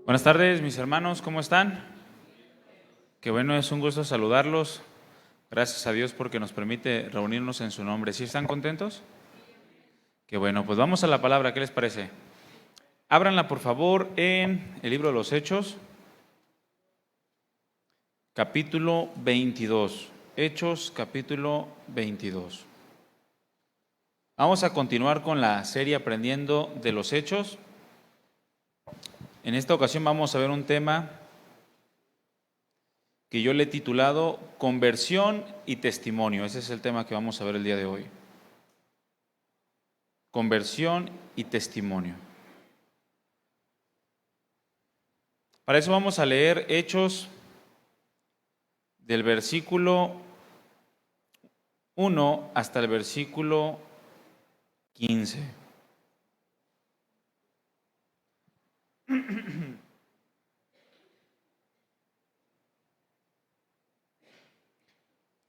Buenas tardes, mis hermanos, ¿cómo están? Qué bueno, es un gusto saludarlos. Gracias a Dios porque nos permite reunirnos en su nombre. ¿Sí están contentos? Qué bueno, pues vamos a la palabra, ¿qué les parece? Ábranla, por favor, en el libro de los Hechos, capítulo 22. Hechos, capítulo 22. Vamos a continuar con la serie Aprendiendo de los Hechos. En esta ocasión vamos a ver un tema que yo le he titulado Conversión y Testimonio. Ese es el tema que vamos a ver el día de hoy. Conversión y testimonio. Para eso vamos a leer Hechos del versículo 1 hasta el versículo 15.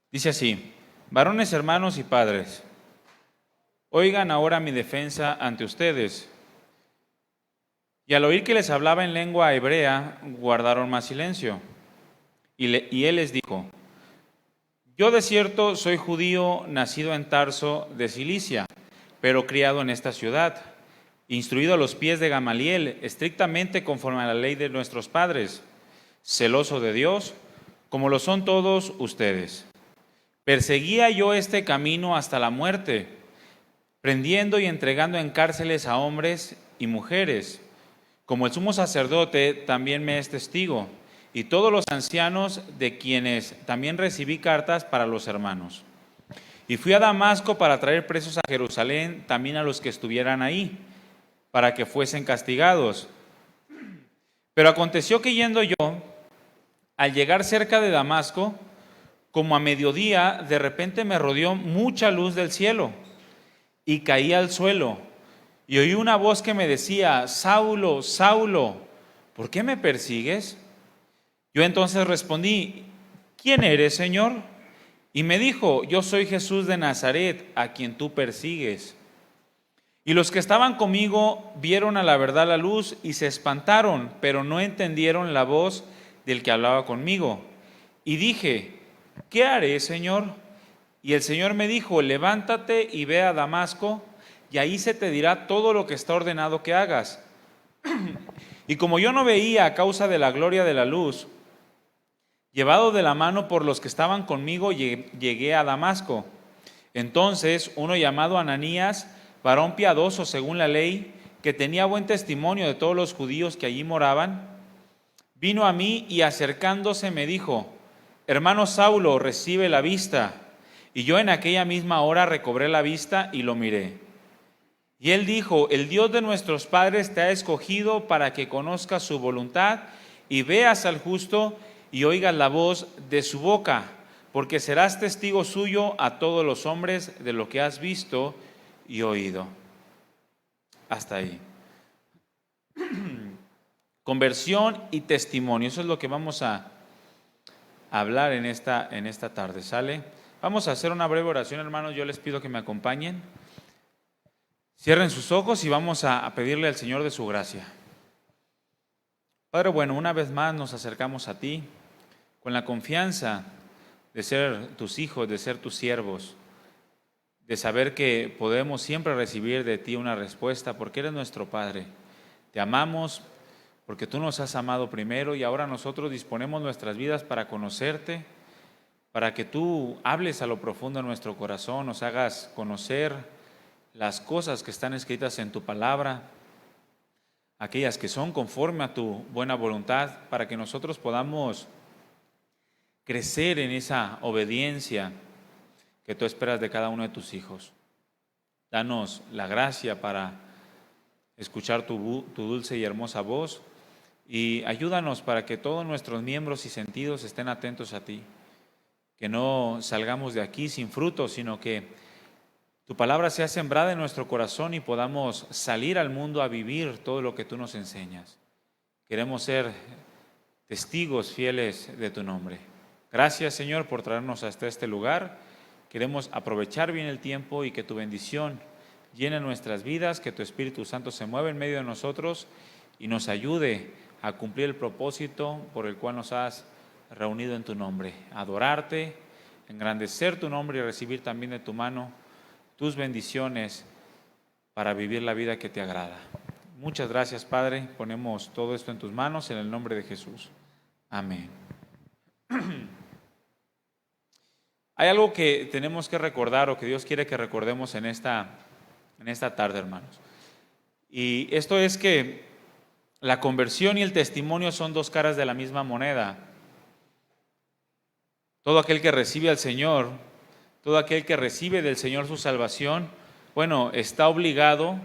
Dice así: varones, hermanos y padres, oigan ahora mi defensa ante ustedes. Y al oír que les hablaba en lengua hebrea, guardaron más silencio. Y él les dijo: yo de cierto soy judío, nacido en Tarso de Cilicia, pero criado en esta ciudad, instruido a los pies de Gamaliel, estrictamente conforme a la ley de nuestros padres, celoso de Dios, como lo son todos ustedes. Perseguía yo este camino hasta la muerte, prendiendo y entregando en cárceles a hombres y mujeres. Como el sumo sacerdote también me es testigo, y todos los ancianos, de quienes también recibí cartas para los hermanos. Y fui a Damasco para traer presos a Jerusalén también a los que estuvieran ahí, para que fuesen castigados. Pero aconteció que yendo yo, al llegar cerca de Damasco, como a mediodía, de repente me rodeó mucha luz del cielo, y caí al suelo, y oí una voz que me decía: Saulo, Saulo, ¿por qué me persigues? Yo entonces respondí: ¿quién eres, Señor? Y me dijo: yo soy Jesús de Nazaret, a quien tú persigues. Y los que estaban conmigo vieron a la verdad la luz y se espantaron, pero no entendieron la voz del que hablaba conmigo. Y dije: ¿qué haré, Señor? Y el Señor me dijo: levántate y ve a Damasco, y ahí se te dirá todo lo que está ordenado que hagas. Y como yo no veía a causa de la gloria de la luz, llevado de la mano por los que estaban conmigo, llegué a Damasco. Entonces uno llamado Ananías, varón piadoso según la ley, que tenía buen testimonio de todos los judíos que allí moraban, vino a mí y acercándose me dijo: hermano Saulo, recibe la vista. Y yo en aquella misma hora recobré la vista y lo miré. Y él dijo: el Dios de nuestros padres te ha escogido para que conozcas su voluntad y veas al justo y oigas la voz de su boca, porque serás testigo suyo a todos los hombres de lo que has visto y oído. Hasta ahí. Conversión y testimonio, eso es lo que vamos a hablar en esta tarde, ¿sale? Vamos a hacer una breve oración, hermanos. Yo les pido que me acompañen. Cierren sus ojos y vamos a pedirle al Señor de su gracia. Padre bueno, una vez más nos acercamos a ti con la confianza de ser tus hijos, de ser tus siervos, de saber que podemos siempre recibir de ti una respuesta porque eres nuestro Padre. Te amamos porque tú nos has amado primero y ahora nosotros disponemos nuestras vidas para conocerte, para que tú hables a lo profundo de nuestro corazón, nos hagas conocer las cosas que están escritas en tu palabra, aquellas que son conforme a tu buena voluntad, para que nosotros podamos crecer en esa obediencia que tú esperas de cada uno de tus hijos. Danos la gracia para escuchar tu dulce y hermosa voz y ayúdanos para que todos nuestros miembros y sentidos estén atentos a ti, que no salgamos de aquí sin fruto, sino que tu palabra sea sembrada en nuestro corazón y podamos salir al mundo a vivir todo lo que tú nos enseñas. Queremos ser testigos fieles de tu nombre. Gracias, Señor, por traernos hasta este lugar. Queremos aprovechar bien el tiempo y que tu bendición llene nuestras vidas, que tu Espíritu Santo se mueva en medio de nosotros y nos ayude a cumplir el propósito por el cual nos has reunido en tu nombre, adorarte, engrandecer tu nombre y recibir también de tu mano tus bendiciones para vivir la vida que te agrada. Muchas gracias, Padre. Ponemos todo esto en tus manos en el nombre de Jesús. Amén. Hay algo que tenemos que recordar o que Dios quiere que recordemos en esta tarde, hermanos. Y esto es que la conversión y el testimonio son dos caras de la misma moneda. Todo aquel que recibe al Señor, todo aquel que recibe del Señor su salvación, bueno, está obligado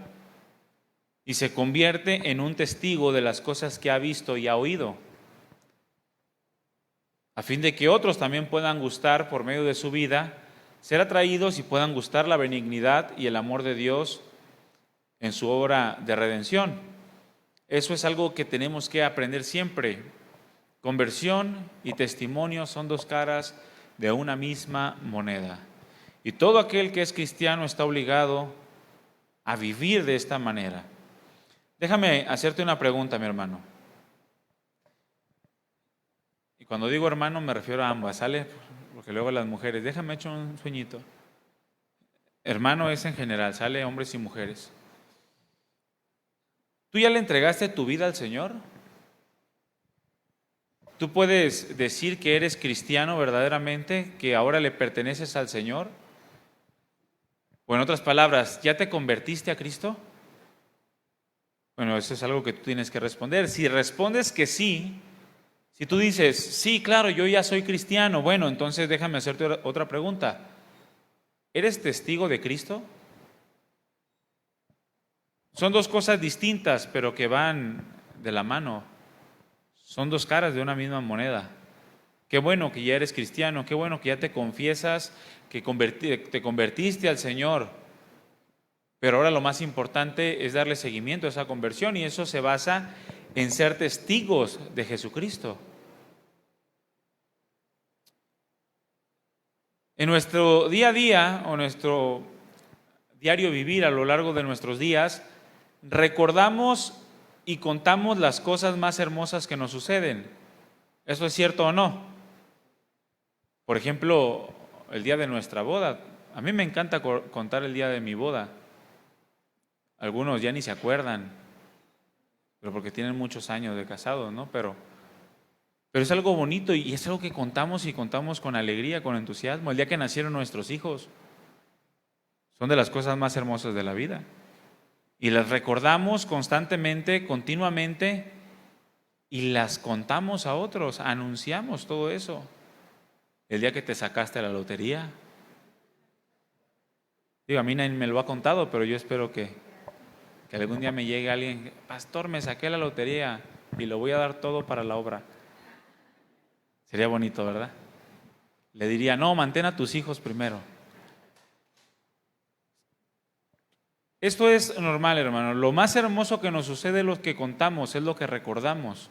y se convierte en un testigo de las cosas que ha visto y ha oído, a fin de que otros también puedan gustar por medio de su vida, ser atraídos y puedan gustar la benignidad y el amor de Dios en su obra de redención. Eso es algo que tenemos que aprender siempre. Conversión y testimonio son dos caras de una misma moneda. Y todo aquel que es cristiano está obligado a vivir de esta manera. Déjame hacerte una pregunta, mi hermano. Y cuando digo hermano me refiero a ambas, ¿sale? Porque luego las mujeres, déjame echar un sueñito. Hermano es en general, ¿sale? Hombres y mujeres. ¿Tú ya le entregaste tu vida al Señor? ¿Tú puedes decir que eres cristiano verdaderamente, que ahora le perteneces al Señor? O en otras palabras, ¿ya te convertiste a Cristo? Bueno, eso es algo que tú tienes que responder. Si respondes que sí, si tú dices, sí, claro, yo ya soy cristiano, bueno, entonces déjame hacerte otra pregunta. ¿Eres testigo de Cristo? Son dos cosas distintas, pero que van de la mano. Son dos caras de una misma moneda. Qué bueno que ya eres cristiano, qué bueno que ya te confiesas, que te convertiste al Señor. Pero ahora lo más importante es darle seguimiento a esa conversión y eso se basa en ser testigos de Jesucristo. En nuestro día a día o nuestro diario vivir a lo largo de nuestros días, recordamos y contamos las cosas más hermosas que nos suceden. ¿Eso es cierto o no? Por ejemplo, el día de nuestra boda. A mí me encanta contar el día de mi boda. Algunos ya ni se acuerdan, pero porque tienen muchos años de casados, ¿no? Pero es algo bonito y es algo que contamos y contamos con alegría, con entusiasmo. El día que nacieron nuestros hijos son de las cosas más hermosas de la vida. Y las recordamos constantemente, continuamente, y las contamos a otros, anunciamos todo eso. El día que te sacaste la lotería. Digo, a mí nadie me lo ha contado, pero yo espero que algún día me llegue alguien, pastor, me saqué la lotería y lo voy a dar todo para la obra. Sería bonito, ¿verdad? Le diría, no, mantén a tus hijos primero. Esto es normal, hermano. Lo más hermoso que nos sucede es lo que contamos, es lo que recordamos.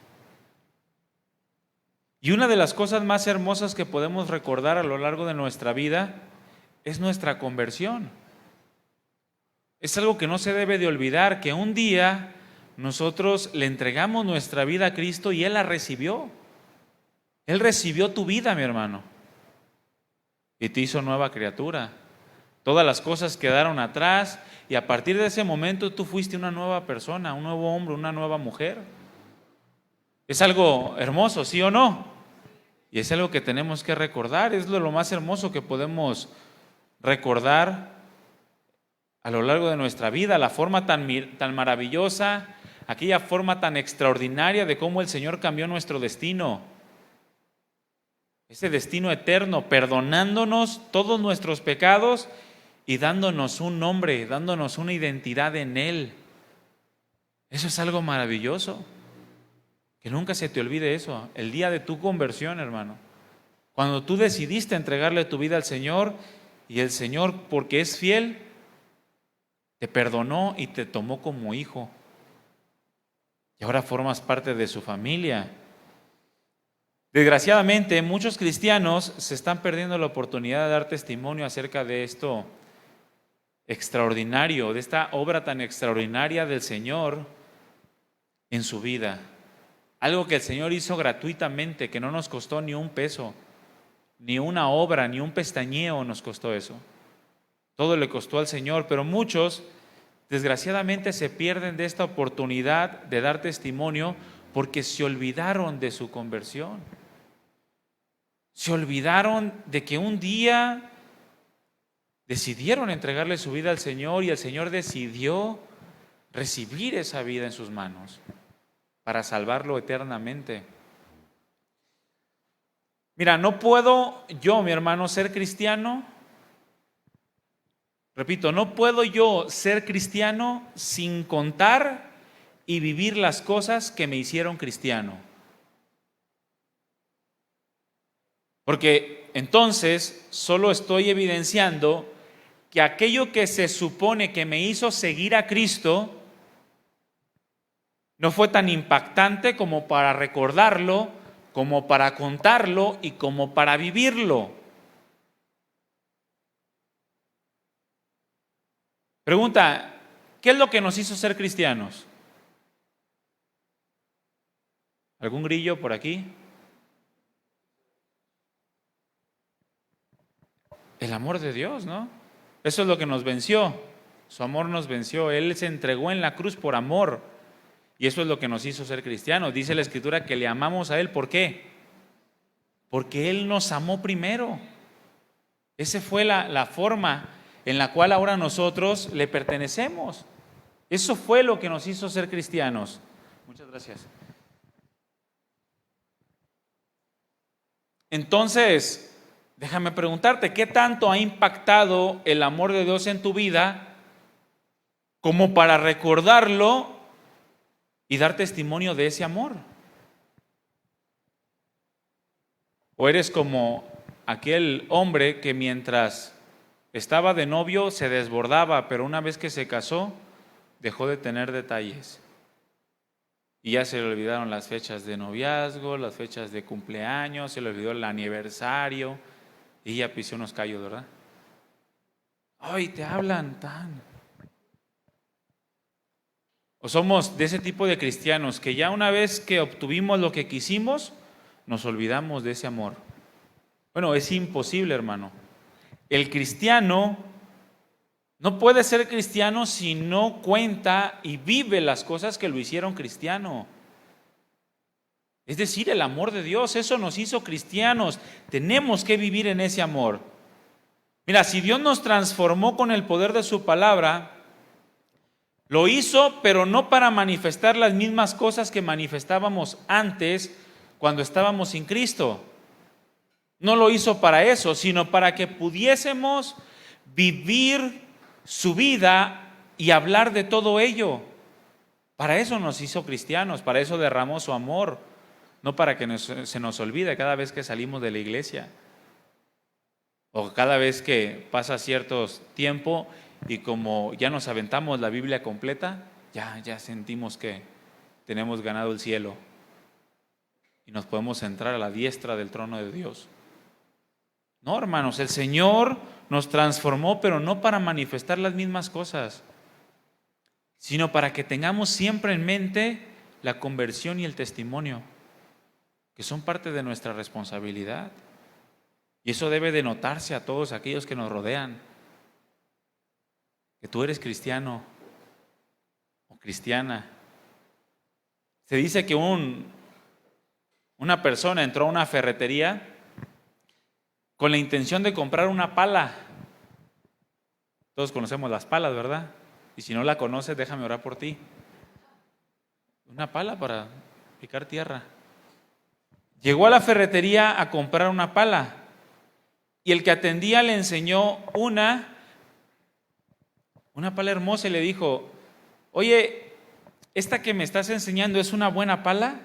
Y una de las cosas más hermosas que podemos recordar a lo largo de nuestra vida es nuestra conversión. Es algo que no se debe de olvidar, que un día nosotros le entregamos nuestra vida a Cristo y Él la recibió. Él recibió tu vida, mi hermano, y te hizo nueva criatura. Todas las cosas quedaron atrás y a partir de ese momento tú fuiste una nueva persona, un nuevo hombre, una nueva mujer. Es algo hermoso, ¿sí o no? Y es algo que tenemos que recordar, es lo más hermoso que podemos recordar a lo largo de nuestra vida, la forma tan maravillosa, aquella forma tan extraordinaria de cómo el Señor cambió nuestro destino. Ese destino eterno, perdonándonos todos nuestros pecados y dándonos un nombre, dándonos una identidad en Él. Eso es algo maravilloso. Que nunca se te olvide eso, el día de tu conversión, hermano. Cuando tú decidiste entregarle tu vida al Señor y el Señor, porque es fiel, te perdonó y te tomó como hijo. Y ahora formas parte de su familia. Desgraciadamente, muchos cristianos se están perdiendo la oportunidad de dar testimonio acerca de esto extraordinario, de esta obra tan extraordinaria del Señor en su vida. Algo que el Señor hizo gratuitamente, que no nos costó ni un peso, ni una obra, ni un pestañeo nos costó eso. Todo le costó al Señor, pero muchos desgraciadamente se pierden de esta oportunidad de dar testimonio porque se olvidaron de su conversión. Se olvidaron de que un día decidieron entregarle su vida al Señor y el Señor decidió recibir esa vida en sus manos para salvarlo eternamente. Mira, no puedo yo, mi hermano, ser cristiano. Repito, no puedo yo ser cristiano sin contar y vivir las cosas que me hicieron cristiano. Porque entonces solo estoy evidenciando que aquello que se supone que me hizo seguir a Cristo no fue tan impactante como para recordarlo, como para contarlo y como para vivirlo. Pregunta, ¿qué es lo que nos hizo ser cristianos? ¿Algún grillo por aquí? El amor de Dios, ¿no? Eso es lo que nos venció. Su amor nos venció. Él se entregó en la cruz por amor. Y eso es lo que nos hizo ser cristianos. Dice la Escritura que le amamos a Él. ¿Por qué? Porque Él nos amó primero. Esa fue la forma en la cual ahora nosotros le pertenecemos. Eso fue lo que nos hizo ser cristianos. Muchas gracias. Entonces, déjame preguntarte, ¿qué tanto ha impactado el amor de Dios en tu vida como para recordarlo y dar testimonio de ese amor? ¿O eres como aquel hombre que mientras estaba de novio se desbordaba, pero una vez que se casó dejó de tener detalles? Y ya se le olvidaron las fechas de noviazgo, las fechas de cumpleaños, se le olvidó el aniversario y ya pisó unos callos, ¿verdad? Ay, te hablan tan. O somos de ese tipo de cristianos que ya una vez que obtuvimos lo que quisimos, nos olvidamos de ese amor. Bueno, es imposible, hermano. El cristiano no puede ser cristiano si no cuenta y vive las cosas que lo hicieron cristiano. Es decir, el amor de Dios, eso nos hizo cristianos. Tenemos que vivir en ese amor. Mira, si Dios nos transformó con el poder de su palabra, lo hizo, pero no para manifestar las mismas cosas que manifestábamos antes cuando estábamos sin Cristo. No lo hizo para eso, sino para que pudiésemos vivir su vida y hablar de todo ello. Para eso nos hizo cristianos, para eso derramó su amor, no para que se nos olvide cada vez que salimos de la iglesia o cada vez que pasa cierto tiempo y como ya nos aventamos la Biblia completa, ya sentimos que tenemos ganado el cielo y nos podemos entrar a la diestra del trono de Dios. No, hermanos, el Señor nos transformó, pero no para manifestar las mismas cosas, sino para que tengamos siempre en mente la conversión y el testimonio, que son parte de nuestra responsabilidad. Y eso debe de notarse a todos aquellos que nos rodean, que tú eres cristiano o cristiana. Se dice que una persona entró a una ferretería con la intención de comprar una pala. Todos conocemos las palas, ¿verdad? Y si no la conoces, déjame orar por ti. Una pala para picar tierra. Llegó a la ferretería a comprar una pala y el que atendía le enseñó una pala hermosa y le dijo: oye, ¿esta que me estás enseñando es una buena pala?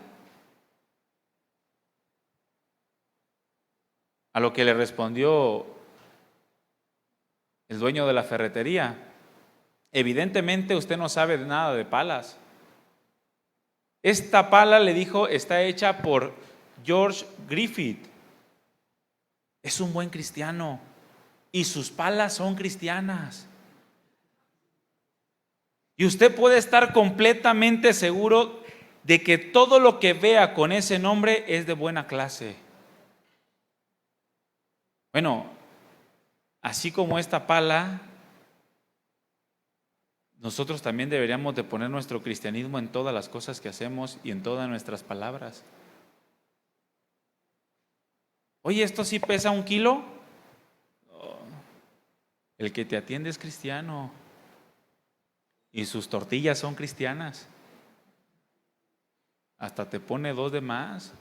A lo que le respondió el dueño de la ferretería: evidentemente usted no sabe nada de palas. Esta pala, le dijo, está hecha por George Griffith. Es un buen cristiano y sus palas son cristianas. Y usted puede estar completamente seguro de que todo lo que vea con ese nombre es de buena clase. Bueno, así como esta pala, nosotros también deberíamos de poner nuestro cristianismo en todas las cosas que hacemos y en todas nuestras palabras. Oye, ¿esto sí pesa 1 kilo? Oh, el que te atiende es cristiano y sus tortillas son cristianas. Hasta te pone 2 de más,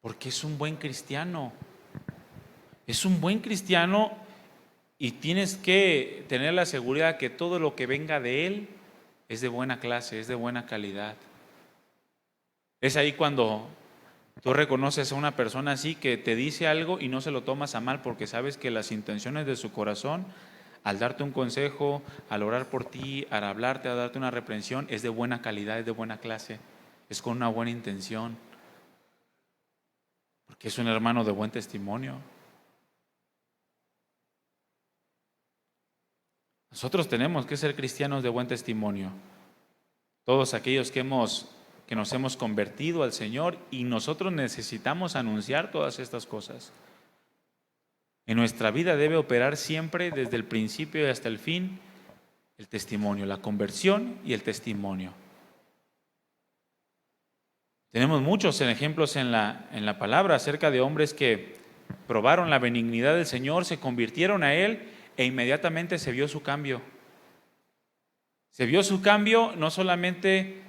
porque es un buen cristiano. Es un buen cristiano y tienes que tener la seguridad que todo lo que venga de él es de buena clase, es de buena calidad. Es ahí cuando tú reconoces a una persona así que te dice algo y no se lo tomas a mal, porque sabes que las intenciones de su corazón, al darte un consejo, al orar por ti, al hablarte, al darte una reprensión, es de buena calidad, es de buena clase, es con una buena intención, porque es un hermano de buen testimonio. Nosotros tenemos que ser cristianos de buen testimonio. Todos aquellos que nos hemos convertido al Señor, y nosotros necesitamos anunciar todas estas cosas. En nuestra vida debe operar siempre, desde el principio y hasta el fin, el testimonio, la conversión y el testimonio. Tenemos muchos ejemplos en la palabra acerca de hombres que probaron la benignidad del Señor, se convirtieron a Él e inmediatamente se vio su cambio. Se vio su cambio no solamente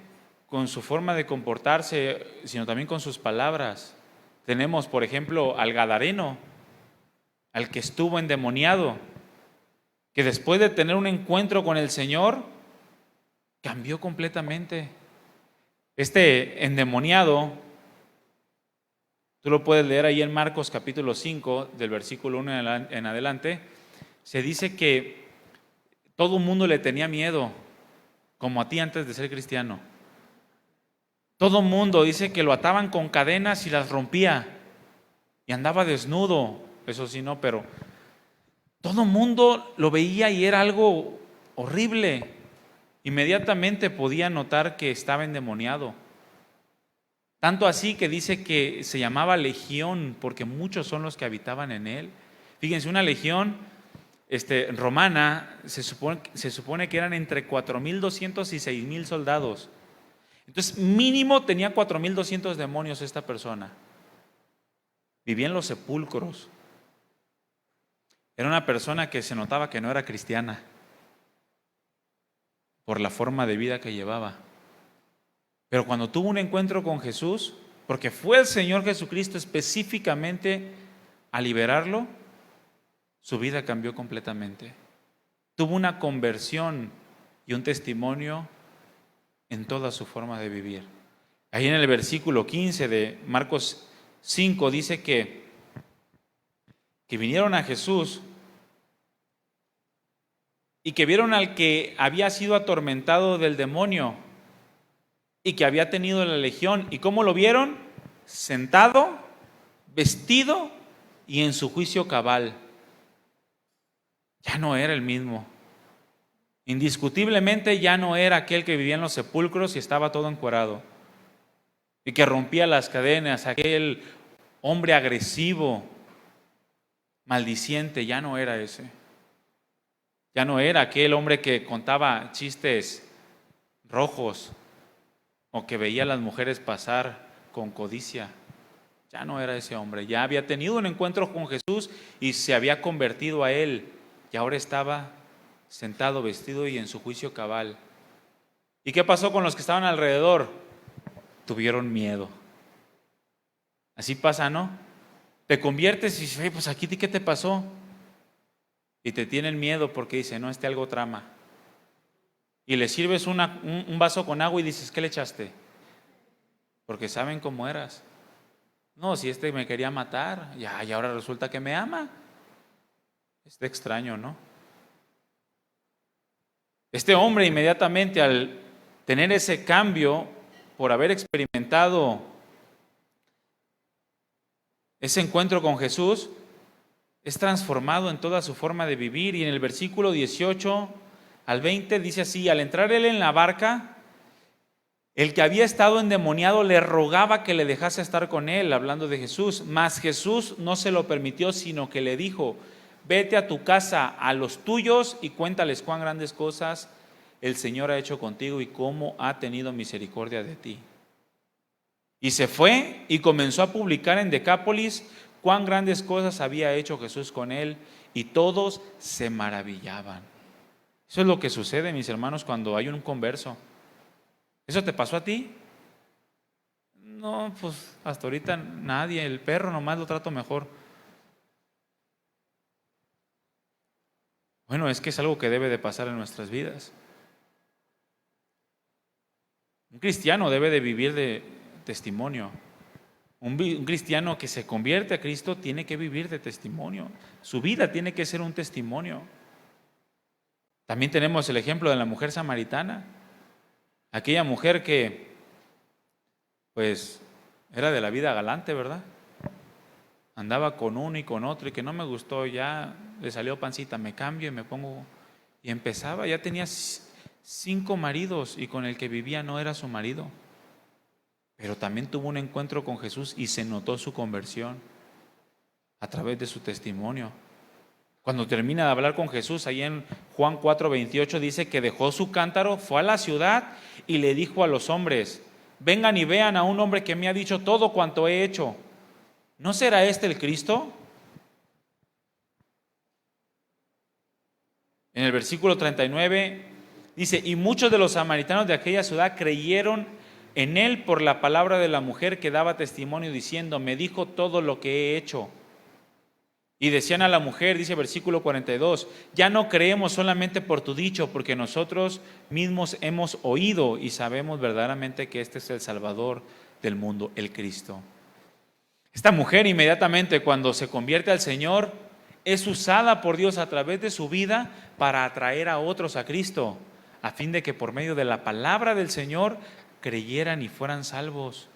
con su forma de comportarse, sino también con sus palabras. Tenemos, por ejemplo, al gadareno, al que estuvo endemoniado, que después de tener un encuentro con el Señor, cambió completamente. Este endemoniado, tú lo puedes leer ahí en Marcos capítulo 5, del versículo 1 en adelante, se dice que todo el mundo le tenía miedo, como a ti antes de ser cristiano. Todo el mundo dice que lo ataban con cadenas y las rompía, y andaba desnudo, eso sí no, pero todo el mundo lo veía y era algo horrible. Inmediatamente podía notar que estaba endemoniado. Tanto así que dice que se llamaba legión, porque muchos son los que habitaban en él. Fíjense, una legión romana se supone que eran entre 4,200 y 6,000 soldados. Entonces, mínimo tenía 4,200 demonios esta persona. Vivía en los sepulcros. Era una persona que se notaba que no era cristiana por la forma de vida que llevaba. Pero cuando tuvo un encuentro con Jesús, porque fue el Señor Jesucristo específicamente a liberarlo, su vida cambió completamente. Tuvo una conversión y un testimonio en toda su forma de vivir. Ahí en el versículo 15 de Marcos 5 dice que vinieron a Jesús y que vieron al que había sido atormentado del demonio y que había tenido la legión. ¿Y cómo lo vieron? Sentado, vestido y en su juicio cabal. Ya no era el mismo. Indiscutiblemente ya no era aquel que vivía en los sepulcros y estaba todo encuerado y que rompía las cadenas, aquel hombre agresivo, maldiciente. Ya no era ese. Ya no era aquel hombre que contaba chistes rojos o que veía a las mujeres pasar con codicia. Ya no era ese hombre. Ya había tenido un encuentro con Jesús y se había convertido a él, y ahora estaba sentado, vestido y en su juicio cabal. ¿Y qué pasó con los que estaban alrededor? Tuvieron miedo. Así pasa, ¿no? Te conviertes y dices, pues aquí ¿qué te pasó? Y te tienen miedo porque dicen, no, algo trama. Y le sirves un vaso con agua y dices, ¿qué le echaste? Porque saben cómo eras. No, si me quería matar, y ahora resulta que me ama. Es extraño, ¿no? Este hombre inmediatamente, al tener ese cambio, por haber experimentado ese encuentro con Jesús, es transformado en toda su forma de vivir. Y en el versículo 18 al 20 dice así: al entrar él en la barca, El que había estado endemoniado le rogaba que le dejase estar con él, hablando de Jesús. Mas Jesús no se lo permitió, sino que le dijo: vete a tu casa, a los tuyos, y cuéntales cuán grandes cosas el Señor ha hecho contigo y cómo ha tenido misericordia de ti. Y se fue y comenzó a publicar en Decápolis cuán grandes cosas había hecho Jesús con él, y todos se maravillaban. Eso es lo que sucede, mis hermanos, cuando hay un converso. ¿Eso te pasó a ti? No, pues hasta ahorita nadie. El perro nomás lo trato mejor. Bueno, es que es algo que debe de pasar en nuestras vidas. Un cristiano debe de vivir de testimonio. Un cristiano que se convierte a Cristo tiene que vivir de testimonio. Su vida tiene que ser un testimonio. También tenemos el ejemplo de la mujer samaritana. Aquella mujer que, pues, era de la vida galante, ¿verdad? Andaba con uno y con otro, y que no me gustó, ya le salió pancita, me cambio y me pongo. Y empezaba, ya tenía 5 maridos, y con el que vivía no era su marido. Pero también tuvo un encuentro con Jesús y se notó su conversión a través de su testimonio. Cuando termina de hablar con Jesús, ahí en Juan 4:28 dice que dejó su cántaro, fue a la ciudad y le dijo a los hombres: vengan y vean a un hombre que me ha dicho todo cuanto he hecho. ¿No será este el Cristo? En el versículo 39 dice: y muchos de los samaritanos de aquella ciudad creyeron en él por la palabra de la mujer que daba testimonio diciendo: me dijo todo lo que he hecho. Y decían a la mujer, dice versículo 42, ya no creemos solamente por tu dicho, porque nosotros mismos hemos oído y sabemos verdaderamente que este es el Salvador del mundo, el Cristo. Esta mujer inmediatamente cuando se convierte al Señor es usada por Dios a través de su vida para atraer a otros a Cristo, a fin de que por medio de la palabra del Señor creyeran y fueran salvos.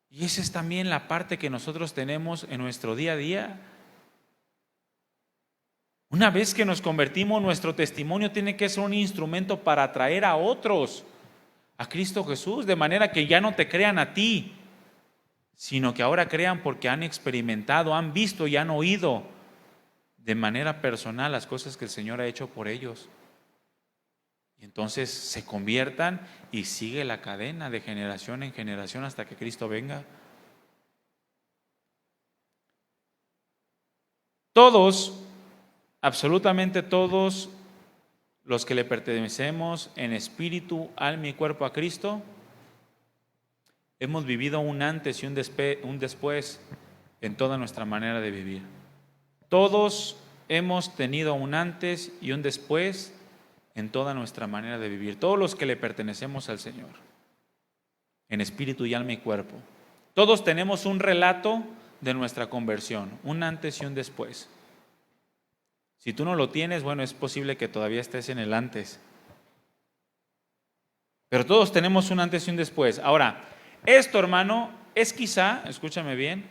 Y esa es también la parte que nosotros tenemos en nuestro día a día. Una vez que nos convertimos, nuestro testimonio tiene que ser un instrumento para atraer a otros a Cristo Jesús, de manera que ya no te crean a ti, sino que ahora crean porque han experimentado, han visto y han oído de manera personal las cosas que el Señor ha hecho por ellos. Y entonces se conviertan y sigue la cadena de generación en generación hasta que Cristo venga. Todos, absolutamente todos los que le pertenecemos en espíritu, alma y cuerpo a Cristo, hemos vivido un antes y un después en toda nuestra manera de vivir. Todos hemos tenido un antes y un después en toda nuestra manera de vivir. Todos los que le pertenecemos al Señor, en espíritu y alma y cuerpo. Todos tenemos un relato de nuestra conversión, un antes y un después. Si tú no lo tienes, bueno, es posible que todavía estés en el antes. Pero todos tenemos un antes y un después. Ahora, esto, hermano, es quizá, escúchame bien,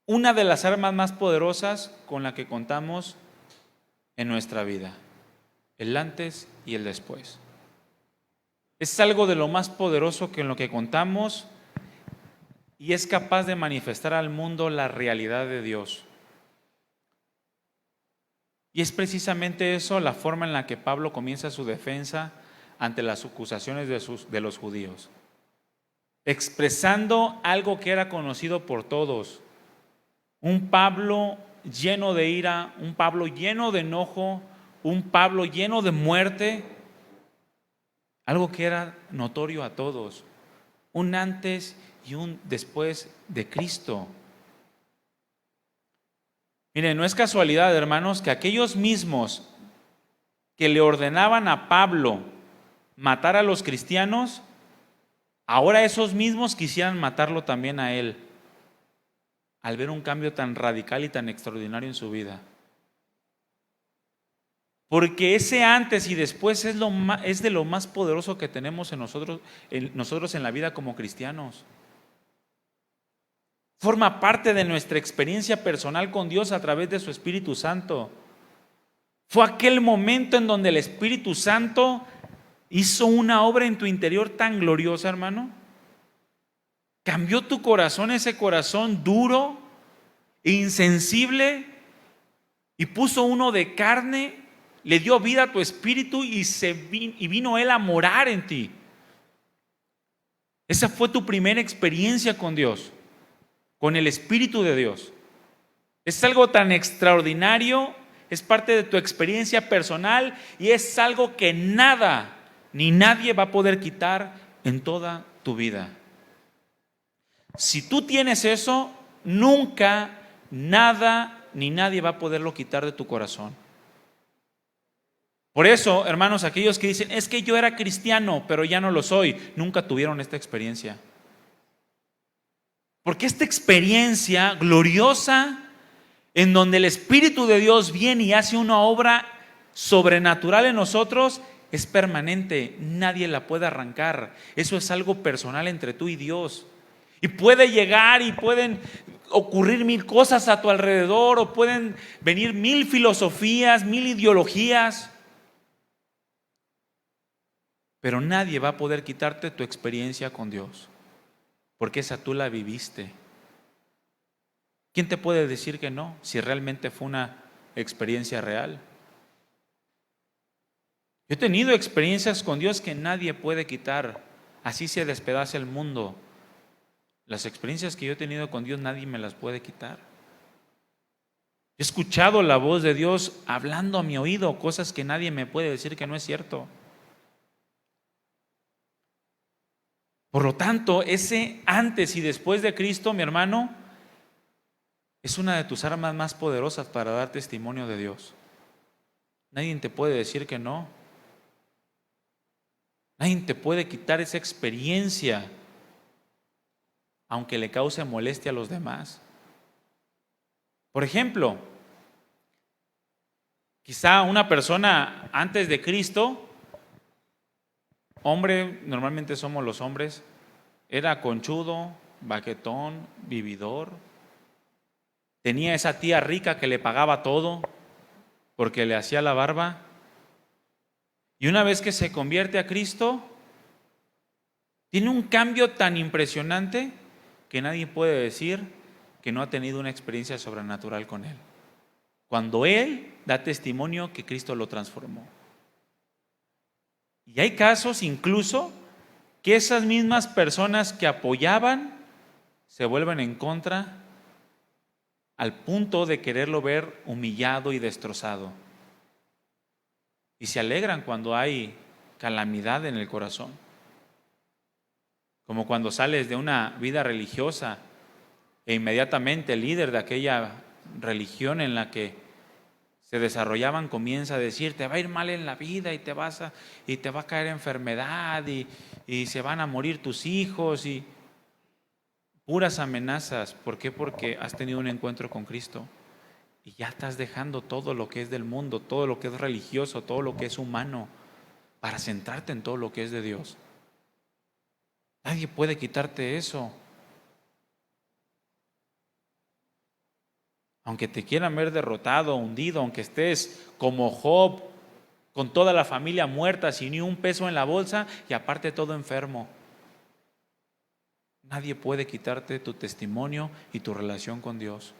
una de las armas más poderosas con la que contamos en nuestra vida. El antes y el después. Es algo de lo más poderoso que en lo que contamos y es capaz de manifestar al mundo la realidad de Dios. Y es precisamente eso la forma en la que Pablo comienza su defensa ante las acusaciones de los judíos. Expresando algo que era conocido por todos. Un Pablo lleno de ira, un Pablo lleno de enojo, un Pablo lleno de muerte. Algo que era notorio a todos. Un antes y un después de Cristo. Miren, no es casualidad, hermanos, que aquellos mismos que le ordenaban a Pablo matar a los cristianos, ahora esos mismos quisieran matarlo también a él, al ver un cambio tan radical y tan extraordinario en su vida. Porque ese antes y después es de lo más poderoso que tenemos en nosotros en la vida como cristianos. Forma parte de nuestra experiencia personal con Dios a través de su Espíritu Santo. Fue aquel momento en donde el Espíritu Santo hizo una obra en tu interior tan gloriosa, hermano. Cambió tu corazón, ese corazón duro, insensible, y puso uno de carne, le dio vida a tu espíritu y vino Él a morar en ti. Esa fue tu primera experiencia con Dios, con el Espíritu de Dios. Es algo tan extraordinario, es parte de tu experiencia personal y es algo que nada ni nadie va a poder quitar en toda tu vida. Si tú tienes eso, nunca nada ni nadie va a poderlo quitar de tu corazón. Por eso, hermanos, aquellos que dicen, es que yo era cristiano, pero ya no lo soy, nunca tuvieron esta experiencia. Porque esta experiencia gloriosa, en donde el Espíritu de Dios viene y hace una obra sobrenatural en nosotros, es permanente, nadie la puede arrancar. Eso es algo personal entre tú y Dios. Y puede llegar y pueden ocurrir mil cosas a tu alrededor, o pueden venir mil filosofías, mil ideologías, pero nadie va a poder quitarte tu experiencia con Dios, porque esa tú la viviste. ¿Quién te puede decir que no, si realmente fue una experiencia real? Yo he tenido experiencias con Dios que nadie puede quitar, así se despedaza el mundo. Las experiencias que yo he tenido con Dios nadie me las puede quitar. He escuchado la voz de Dios hablando a mi oído cosas que nadie me puede decir que no es cierto. Por lo tanto, ese antes y después de Cristo, mi hermano, es una de tus armas más poderosas para dar testimonio de Dios. Nadie te puede decir que no. Nadie te puede quitar esa experiencia, aunque le cause molestia a los demás. Por ejemplo, quizá una persona antes de Cristo, hombre, normalmente somos los hombres, era conchudo, baquetón, vividor. Tenía esa tía rica que le pagaba todo porque le hacía la barba. Y una vez que se convierte a Cristo, tiene un cambio tan impresionante que nadie puede decir que no ha tenido una experiencia sobrenatural con Él. Cuando Él da testimonio que Cristo lo transformó. Y hay casos incluso que esas mismas personas que apoyaban se vuelven en contra al punto de quererlo ver humillado y destrozado. Y se alegran cuando hay calamidad en el corazón. Como cuando sales de una vida religiosa e inmediatamente el líder de aquella religión en la que se desarrollaban comienza a decir, te va a ir mal en la vida y te va a caer enfermedad y se van a morir tus hijos y puras amenazas. ¿Por qué? Porque has tenido un encuentro con Cristo y ya estás dejando todo lo que es del mundo, todo lo que es religioso, todo lo que es humano, para centrarte en todo lo que es de Dios. Nadie puede quitarte eso. Aunque te quieran ver derrotado, hundido, aunque estés como Job, con toda la familia muerta, sin ni un peso en la bolsa y aparte todo enfermo. Nadie puede quitarte tu testimonio y tu relación con Dios.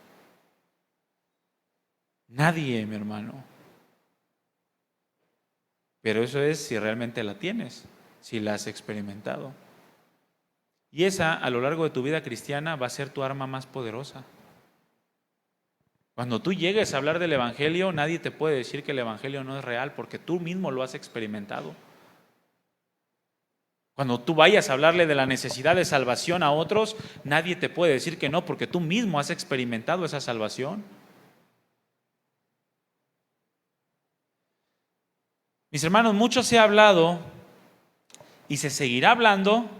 Nadie, mi hermano. Pero eso es si realmente la tienes, si la has experimentado. Y esa, a lo largo de tu vida cristiana, va a ser tu arma más poderosa. Cuando tú llegues a hablar del Evangelio, nadie te puede decir que el Evangelio no es real porque tú mismo lo has experimentado. Cuando tú vayas a hablarle de la necesidad de salvación a otros, nadie te puede decir que no porque tú mismo has experimentado esa salvación. Mis hermanos, mucho se ha hablado y se seguirá hablando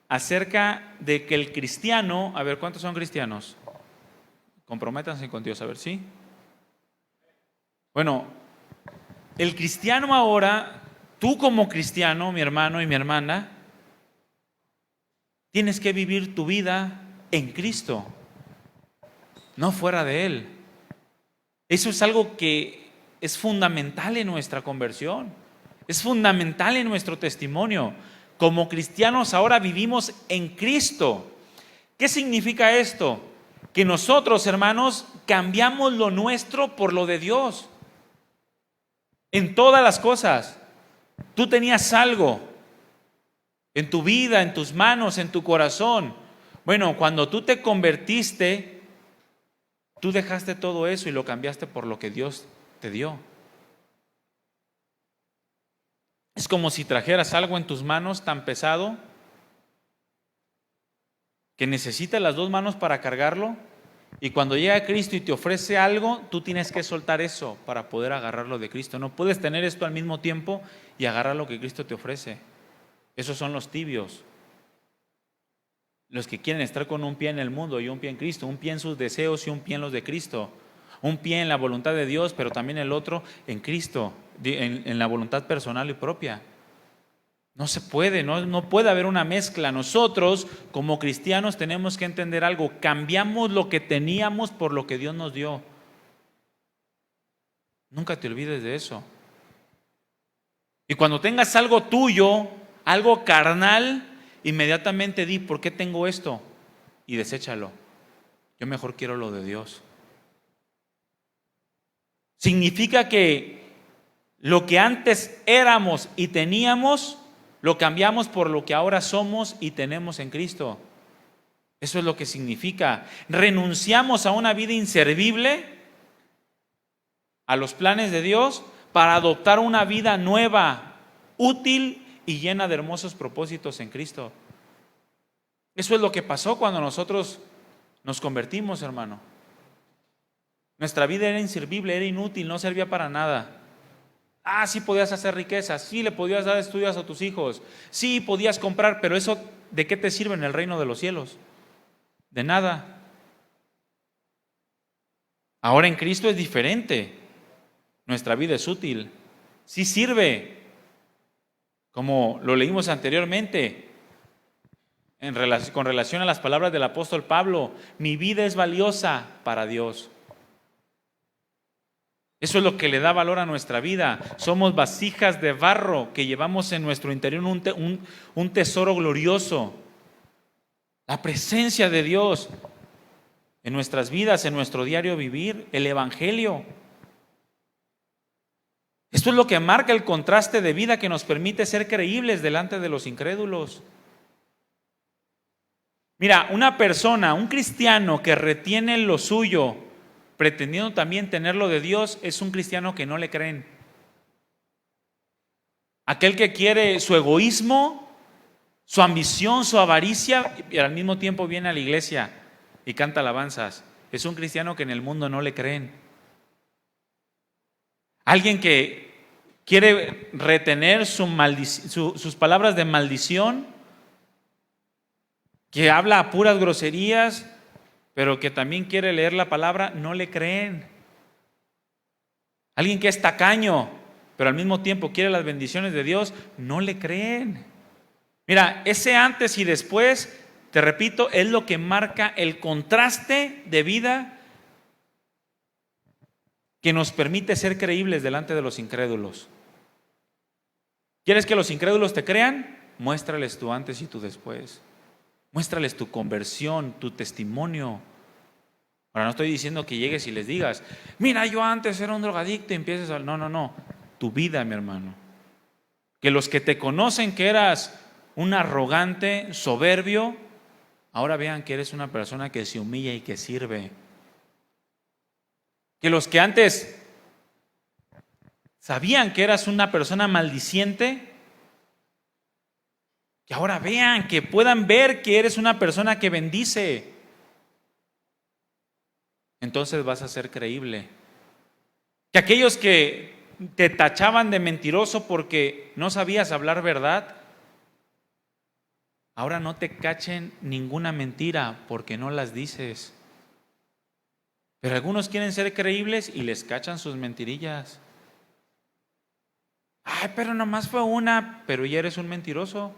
acerca de que el cristiano, a ver, ¿cuántos son cristianos? Comprométanse con Dios, a ver, ¿sí? Bueno, el cristiano ahora, tú como cristiano, mi hermano y mi hermana, tienes que vivir tu vida en Cristo, no fuera de Él. Eso es algo que es fundamental en nuestra conversión. Es fundamental en nuestro testimonio. Como cristianos ahora vivimos en Cristo. ¿Qué significa esto? Que nosotros, hermanos, cambiamos lo nuestro por lo de Dios. En todas las cosas. Tú tenías algo en tu vida, en tus manos, en tu corazón. Bueno, cuando tú te convertiste, tú dejaste todo eso y lo cambiaste por lo que Dios te dio. Es como si trajeras algo en tus manos tan pesado que necesitas las dos manos para cargarlo, y cuando llega Cristo y te ofrece algo, tú tienes que soltar eso para poder agarrarlo de Cristo. No puedes tener esto al mismo tiempo y agarrar lo que Cristo te ofrece. Esos son los tibios. Los que quieren estar con un pie en el mundo y un pie en Cristo, un pie en sus deseos y un pie en los de Cristo. Un pie en la voluntad de Dios, pero también el otro en Cristo, en la voluntad personal y propia. No se puede, no puede haber una mezcla. Nosotros, como cristianos, tenemos que entender algo. Cambiamos lo que teníamos por lo que Dios nos dio. Nunca te olvides de eso. Y cuando tengas algo tuyo, algo carnal, inmediatamente di, ¿por qué tengo esto? Y deséchalo. Yo mejor quiero lo de Dios. Significa que lo que antes éramos y teníamos, lo cambiamos por lo que ahora somos y tenemos en Cristo. Eso es lo que significa. Renunciamos a una vida inservible, a los planes de Dios, para adoptar una vida nueva, útil y llena de hermosos propósitos en Cristo. Eso es lo que pasó cuando nosotros nos convertimos, hermano. Nuestra vida era inservible, era inútil, no servía para nada. Sí podías hacer riquezas, sí le podías dar estudios a tus hijos, sí podías comprar, pero eso, ¿de qué te sirve en el reino de los cielos? De nada. Ahora en Cristo es diferente. Nuestra vida es útil, sí sirve, como lo leímos anteriormente, con relación a las palabras del apóstol Pablo. Mi vida es valiosa para Dios. Eso es lo que le da valor a nuestra vida. Somos vasijas de barro que llevamos en nuestro interior un tesoro glorioso. La presencia de Dios en nuestras vidas, en nuestro diario vivir, el Evangelio. Esto es lo que marca el contraste de vida que nos permite ser creíbles delante de los incrédulos. Mira, una persona, un cristiano que retiene lo suyo, pretendiendo también tener lo de Dios, es un cristiano que no le creen. Aquel que quiere su egoísmo, su ambición, su avaricia, y al mismo tiempo viene a la iglesia y canta alabanzas, es un cristiano que en el mundo no le creen. Alguien que quiere retener sus palabras de maldición, que habla a puras groserías, pero que también quiere leer la palabra, no le creen. Alguien que es tacaño, pero al mismo tiempo quiere las bendiciones de Dios, no le creen. Mira, ese antes y después, te repito, es lo que marca el contraste de vida que nos permite ser creíbles delante de los incrédulos. ¿Quieres que los incrédulos te crean? Muéstrales tu antes y tu después. Muéstrales tu conversión, tu testimonio. Ahora no estoy diciendo que llegues y les digas, mira, yo antes era un drogadicto y empieces a... No. Tu vida, mi hermano. Que los que te conocen que eras un arrogante, soberbio, ahora vean que eres una persona que se humilla y que sirve. Que los que antes sabían que eras una persona maldiciente, que ahora vean, que puedan ver que eres una persona que bendice. Entonces vas a ser creíble. Que aquellos que te tachaban de mentiroso porque no sabías hablar verdad, ahora no te cachen ninguna mentira porque no las dices. Pero algunos quieren ser creíbles y les cachan sus mentirillas. Pero nomás fue una, pero ya eres un mentiroso.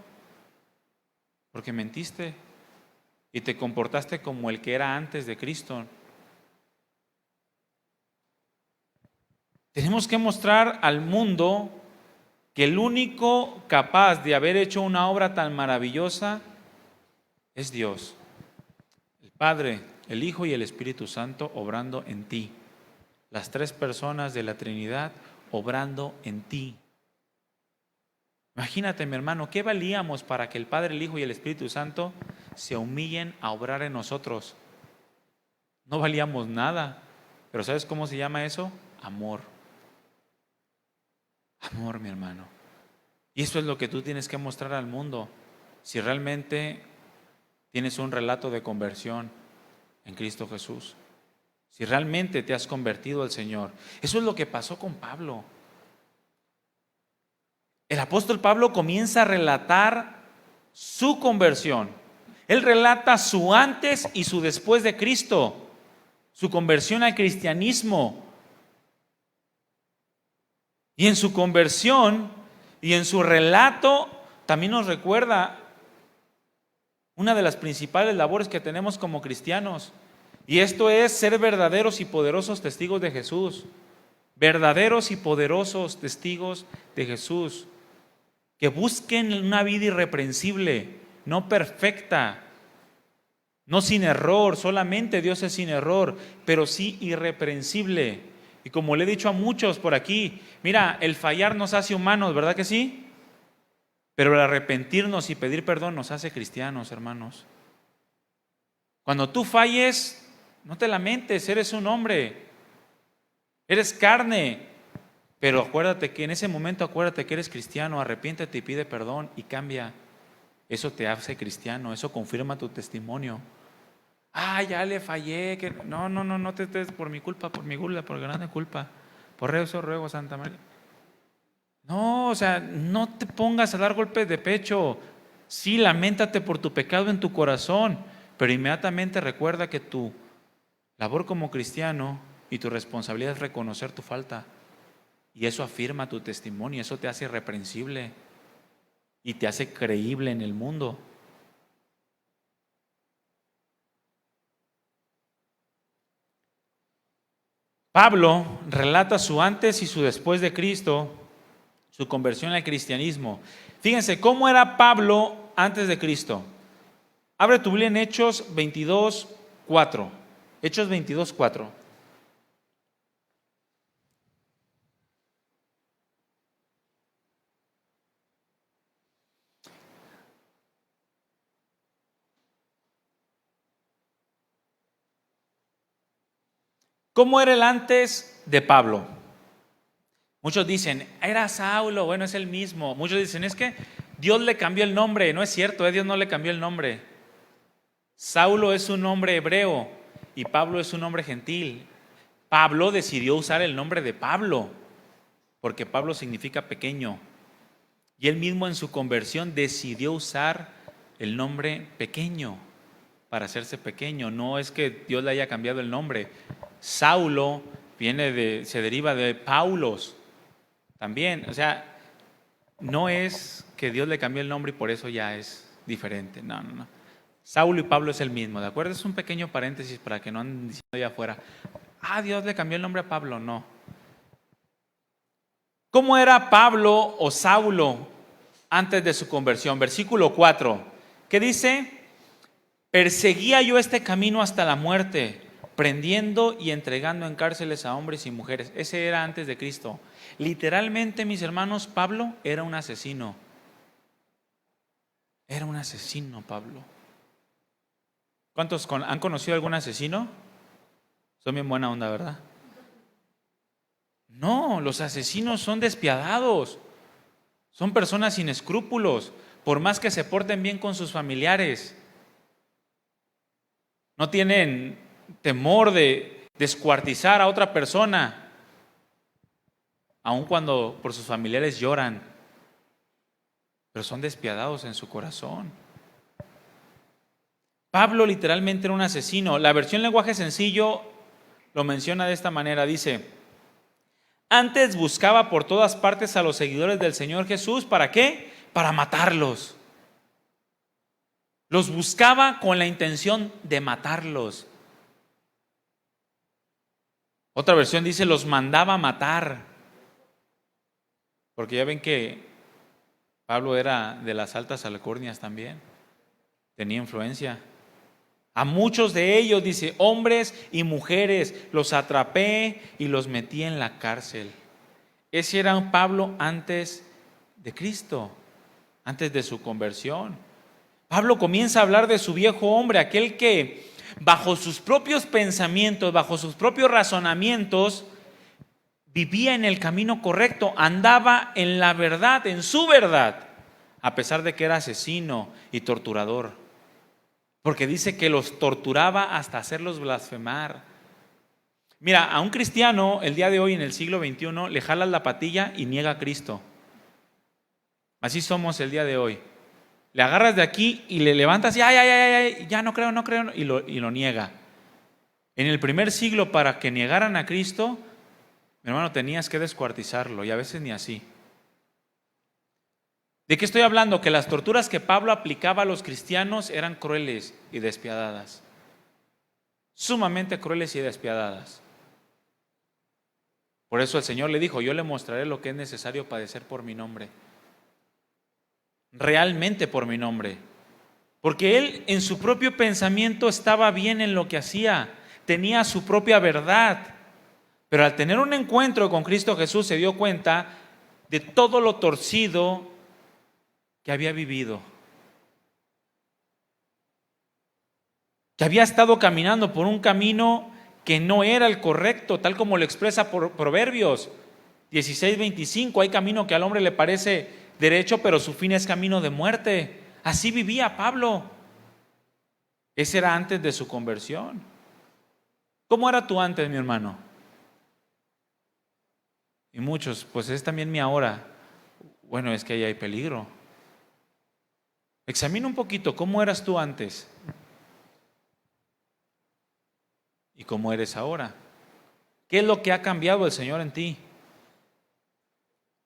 Porque mentiste y te comportaste como el que era antes de Cristo. Tenemos que mostrar al mundo que el único capaz de haber hecho una obra tan maravillosa es Dios, el Padre, el Hijo y el Espíritu Santo obrando en ti. Las tres personas de la Trinidad obrando en ti. Imagínate, mi hermano, ¿qué valíamos para que el Padre, el Hijo y el Espíritu Santo se humillen a obrar en nosotros? No valíamos nada. Pero ¿sabes cómo se llama eso? Amor. Amor, mi hermano. Y eso es lo que tú tienes que mostrar al mundo. Si realmente tienes un relato de conversión en Cristo Jesús. Si realmente te has convertido al Señor. Eso es lo que pasó con Pablo. El apóstol Pablo comienza a relatar su conversión. Él relata su antes y su después de Cristo, su conversión al cristianismo. Y en su conversión y en su relato también nos recuerda una de las principales labores que tenemos como cristianos. Y esto es ser verdaderos y poderosos testigos de Jesús. Verdaderos y poderosos testigos de Jesús. Que busquen una vida irreprensible, no perfecta, no sin error, solamente Dios es sin error, pero sí irreprensible. Y como le he dicho a muchos por aquí, mira, el fallar nos hace humanos, ¿verdad que sí? Pero el arrepentirnos y pedir perdón nos hace cristianos, hermanos. Cuando tú falles, no te lamentes, eres un hombre, eres carne. Pero acuérdate que en ese momento, acuérdate que eres cristiano, arrepiéntete y pide perdón y cambia. Eso te hace cristiano, eso confirma tu testimonio. Ya le fallé, que no te estés por mi culpa, por mi gula, por grande culpa. Por eso ruego, Santa María. No, o sea, no te pongas a dar golpes de pecho. Sí, lamentate por tu pecado en tu corazón, pero inmediatamente recuerda que tu labor como cristiano y tu responsabilidad es reconocer tu falta. Y eso afirma tu testimonio, eso te hace irreprensible y te hace creíble en el mundo. Pablo relata su antes y su después de Cristo, su conversión al cristianismo. Fíjense, ¿cómo era Pablo antes de Cristo? Abre tu Biblia en Hechos 22:4. Hechos 22:4. ¿Cómo era el antes de Pablo? Muchos dicen, era Saulo, bueno, es el mismo. Muchos dicen, es que Dios le cambió el nombre. No es cierto, Dios no le cambió el nombre. Saulo es un nombre hebreo y Pablo es un nombre gentil. Pablo decidió usar el nombre de Pablo, porque Pablo significa pequeño. Y él mismo en su conversión decidió usar el nombre pequeño para hacerse pequeño. No es que Dios le haya cambiado el nombre. Saulo se deriva de Paulos también. O sea, no es que Dios le cambió el nombre y por eso ya es diferente. No. Saulo y Pablo es el mismo, ¿de acuerdo? Es un pequeño paréntesis para que no anden diciendo allá afuera, Dios le cambió el nombre a Pablo. No. ¿Cómo era Pablo o Saulo antes de su conversión? Versículo 4. ¿Qué dice? Perseguía yo este camino hasta la muerte, prendiendo y entregando en cárceles a hombres y mujeres. Ese era antes de Cristo. Literalmente, mis hermanos, Pablo era un asesino. Era un asesino, Pablo. ¿Cuántos han conocido algún asesino? Son bien buena onda, ¿verdad? No, los asesinos son despiadados. Son personas sin escrúpulos, por más que se porten bien con sus familiares. No tienen temor de descuartizar a otra persona, aun cuando por sus familiares lloran, pero son despiadados en su corazón. Pablo literalmente era un asesino. La versión lenguaje sencillo lo menciona de esta manera, dice: antes buscaba por todas partes a los seguidores del Señor Jesús, ¿para qué? Para matarlos. Los buscaba con la intención de matarlos. Otra versión dice, los mandaba a matar. Porque ya ven que Pablo era de las altas alcurnias también, tenía influencia. A muchos de ellos, dice, hombres y mujeres, los atrapé y los metí en la cárcel. Ese era un Pablo antes de Cristo, antes de su conversión. Pablo comienza a hablar de su viejo hombre, aquel que bajo sus propios pensamientos, bajo sus propios razonamientos, vivía en el camino correcto, andaba en la verdad, en su verdad, a pesar de que era asesino y torturador. Porque dice que los torturaba hasta hacerlos blasfemar. Mira, a un cristiano el día de hoy en el siglo XXI le jalas la patilla y niega a Cristo. Así somos el día de hoy. Le agarras de aquí y le levantas y ya no creo, y lo niega. En el primer siglo, para que negaran a Cristo, mi hermano, tenías que descuartizarlo, y a veces ni así. ¿De qué estoy hablando? Que las torturas que Pablo aplicaba a los cristianos eran crueles y despiadadas. Sumamente crueles y despiadadas. Por eso el Señor le dijo, yo le mostraré lo que es necesario padecer por mi nombre. Realmente por mi nombre. Porque él en su propio pensamiento estaba bien en lo que hacía. Tenía su propia verdad. Pero al tener un encuentro con Cristo Jesús se dio cuenta de todo lo torcido que había vivido, que había estado caminando por un camino que no era el correcto, tal como lo expresa por Proverbios 16:25. Hay camino que al hombre le parece derecho, pero su fin es camino de muerte. Así vivía Pablo. Ese era antes de su conversión. ¿Cómo era tú antes, mi hermano? Y muchos, pues es también mi ahora. Bueno, es que ahí hay peligro. Examina un poquito cómo eras tú antes y cómo eres ahora. ¿Qué es lo que ha cambiado el Señor en ti?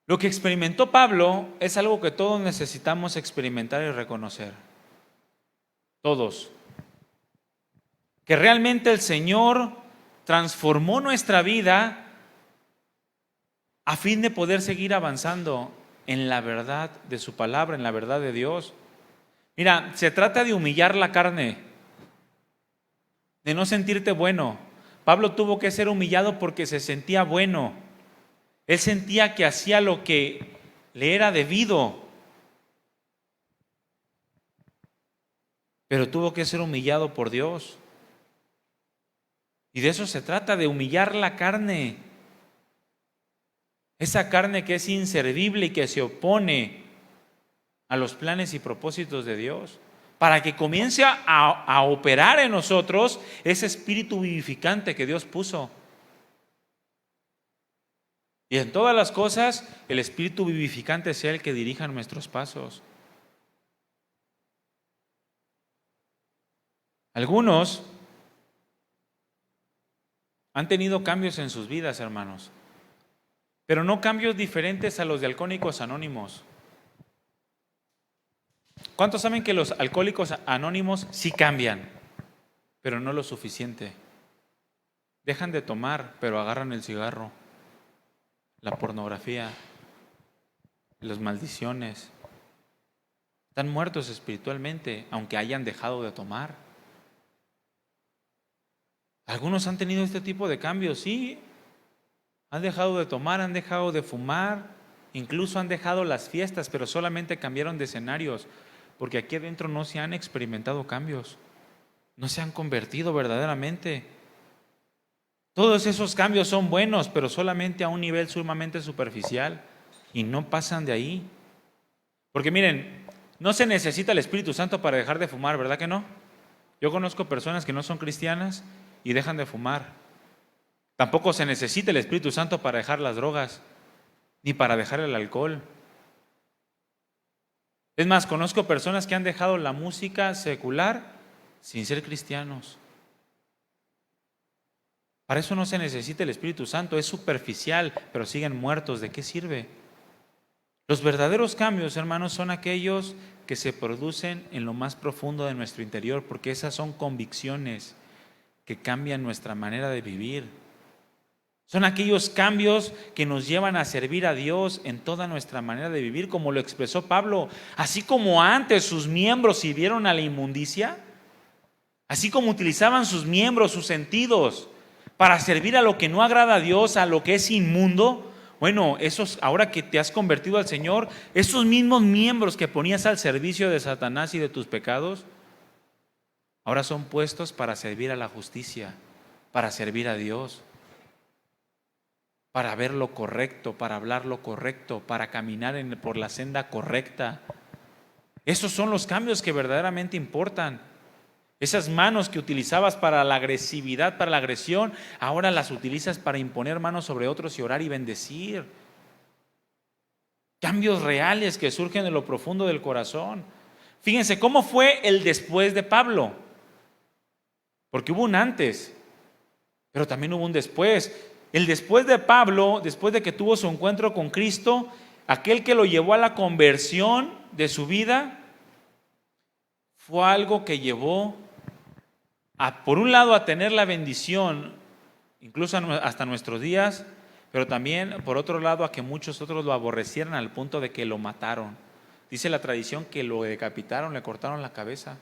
Lo que experimentó Pablo es algo que todos necesitamos experimentar y reconocer. Todos. Que realmente el Señor transformó nuestra vida a fin de poder seguir avanzando en la verdad de su palabra, en la verdad de Dios. Mira, se trata de humillar la carne, de no sentirte bueno. Pablo tuvo que ser humillado porque se sentía bueno. Él sentía que hacía lo que le era debido, pero tuvo que ser humillado por Dios. Y de eso se trata, de humillar la carne. Esa carne que es inservible y que se opone a los planes y propósitos de Dios, para que comience a operar en nosotros ese espíritu vivificante que Dios puso. Y en todas las cosas, el espíritu vivificante sea el que dirija nuestros pasos. Algunos han tenido cambios en sus vidas, hermanos, pero no cambios diferentes a los de Alcohólicos Anónimos. ¿Cuántos saben que los alcohólicos anónimos sí cambian, pero no lo suficiente? Dejan de tomar, pero agarran el cigarro, la pornografía, las maldiciones. Están muertos espiritualmente, aunque hayan dejado de tomar. Algunos han tenido este tipo de cambios, sí. Han dejado de tomar, han dejado de fumar, incluso han dejado las fiestas, pero solamente cambiaron de escenarios, porque aquí adentro no se han experimentado cambios, no se han convertido verdaderamente. Todos esos cambios son buenos, pero solamente a un nivel sumamente superficial y no pasan de ahí. Porque miren, no se necesita el Espíritu Santo para dejar de fumar, ¿verdad que no? Yo conozco personas que no son cristianas y dejan de fumar. Tampoco se necesita el Espíritu Santo para dejar las drogas, ni para dejar el alcohol. Es más, conozco personas que han dejado la música secular sin ser cristianos. Para eso no se necesita el Espíritu Santo, es superficial, pero siguen muertos. ¿De qué sirve? Los verdaderos cambios, hermanos, son aquellos que se producen en lo más profundo de nuestro interior, porque esas son convicciones que cambian nuestra manera de vivir. Son aquellos cambios que nos llevan a servir a Dios en toda nuestra manera de vivir, como lo expresó Pablo. Así como antes sus miembros sirvieron a la inmundicia, así como utilizaban sus miembros, sus sentidos, para servir a lo que no agrada a Dios, a lo que es inmundo. Bueno, ahora que te has convertido al Señor, esos mismos miembros que ponías al servicio de Satanás y de tus pecados, ahora son puestos para servir a la justicia, para servir a Dios, para ver lo correcto, para hablar lo correcto, para caminar por la senda correcta. Esos son los cambios que verdaderamente importan. Esas manos que utilizabas para la agresividad, para la agresión, ahora las utilizas para imponer manos sobre otros y orar y bendecir. Cambios reales que surgen de lo profundo del corazón. Fíjense cómo fue el después de Pablo. Porque hubo un antes, pero también hubo un después. El después de Pablo, después de que tuvo su encuentro con Cristo, aquel que lo llevó a la conversión de su vida, fue algo que llevó por un lado a tener la bendición, incluso hasta nuestros días, pero también por otro lado a que muchos otros lo aborrecieran al punto de que lo mataron. Dice la tradición que lo decapitaron, le cortaron la cabeza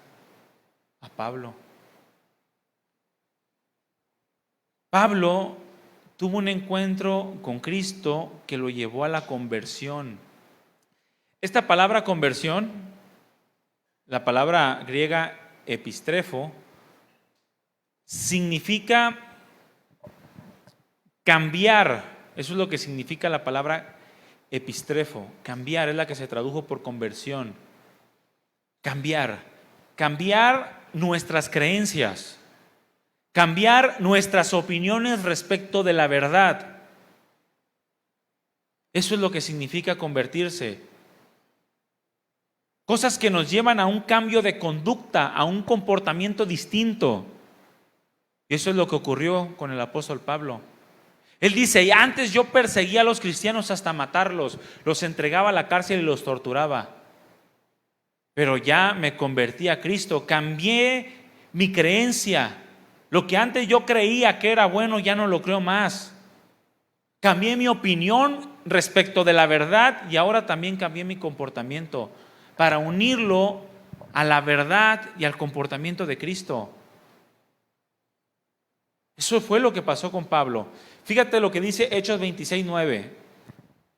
a Pablo. Pablo tuvo un encuentro con Cristo que lo llevó a la conversión. Esta palabra conversión, la palabra griega epistrefo, significa cambiar. Eso es lo que significa la palabra epistrefo. Cambiar es la que se tradujo por conversión. Cambiar nuestras creencias. Cambiar nuestras opiniones respecto de la verdad. Eso es lo que significa convertirse. Cosas que nos llevan a un cambio de conducta, a un comportamiento distinto. Y eso es lo que ocurrió con el apóstol Pablo. Él dice, antes yo perseguía a los cristianos hasta matarlos, los entregaba a la cárcel y los torturaba. Pero ya me convertí a Cristo, cambié mi creencia. Lo que antes yo creía que era bueno, ya no lo creo más. Cambié mi opinión respecto de la verdad y ahora también cambié mi comportamiento para unirlo a la verdad y al comportamiento de Cristo. Eso fue lo que pasó con Pablo. Fíjate lo que dice Hechos 26:9.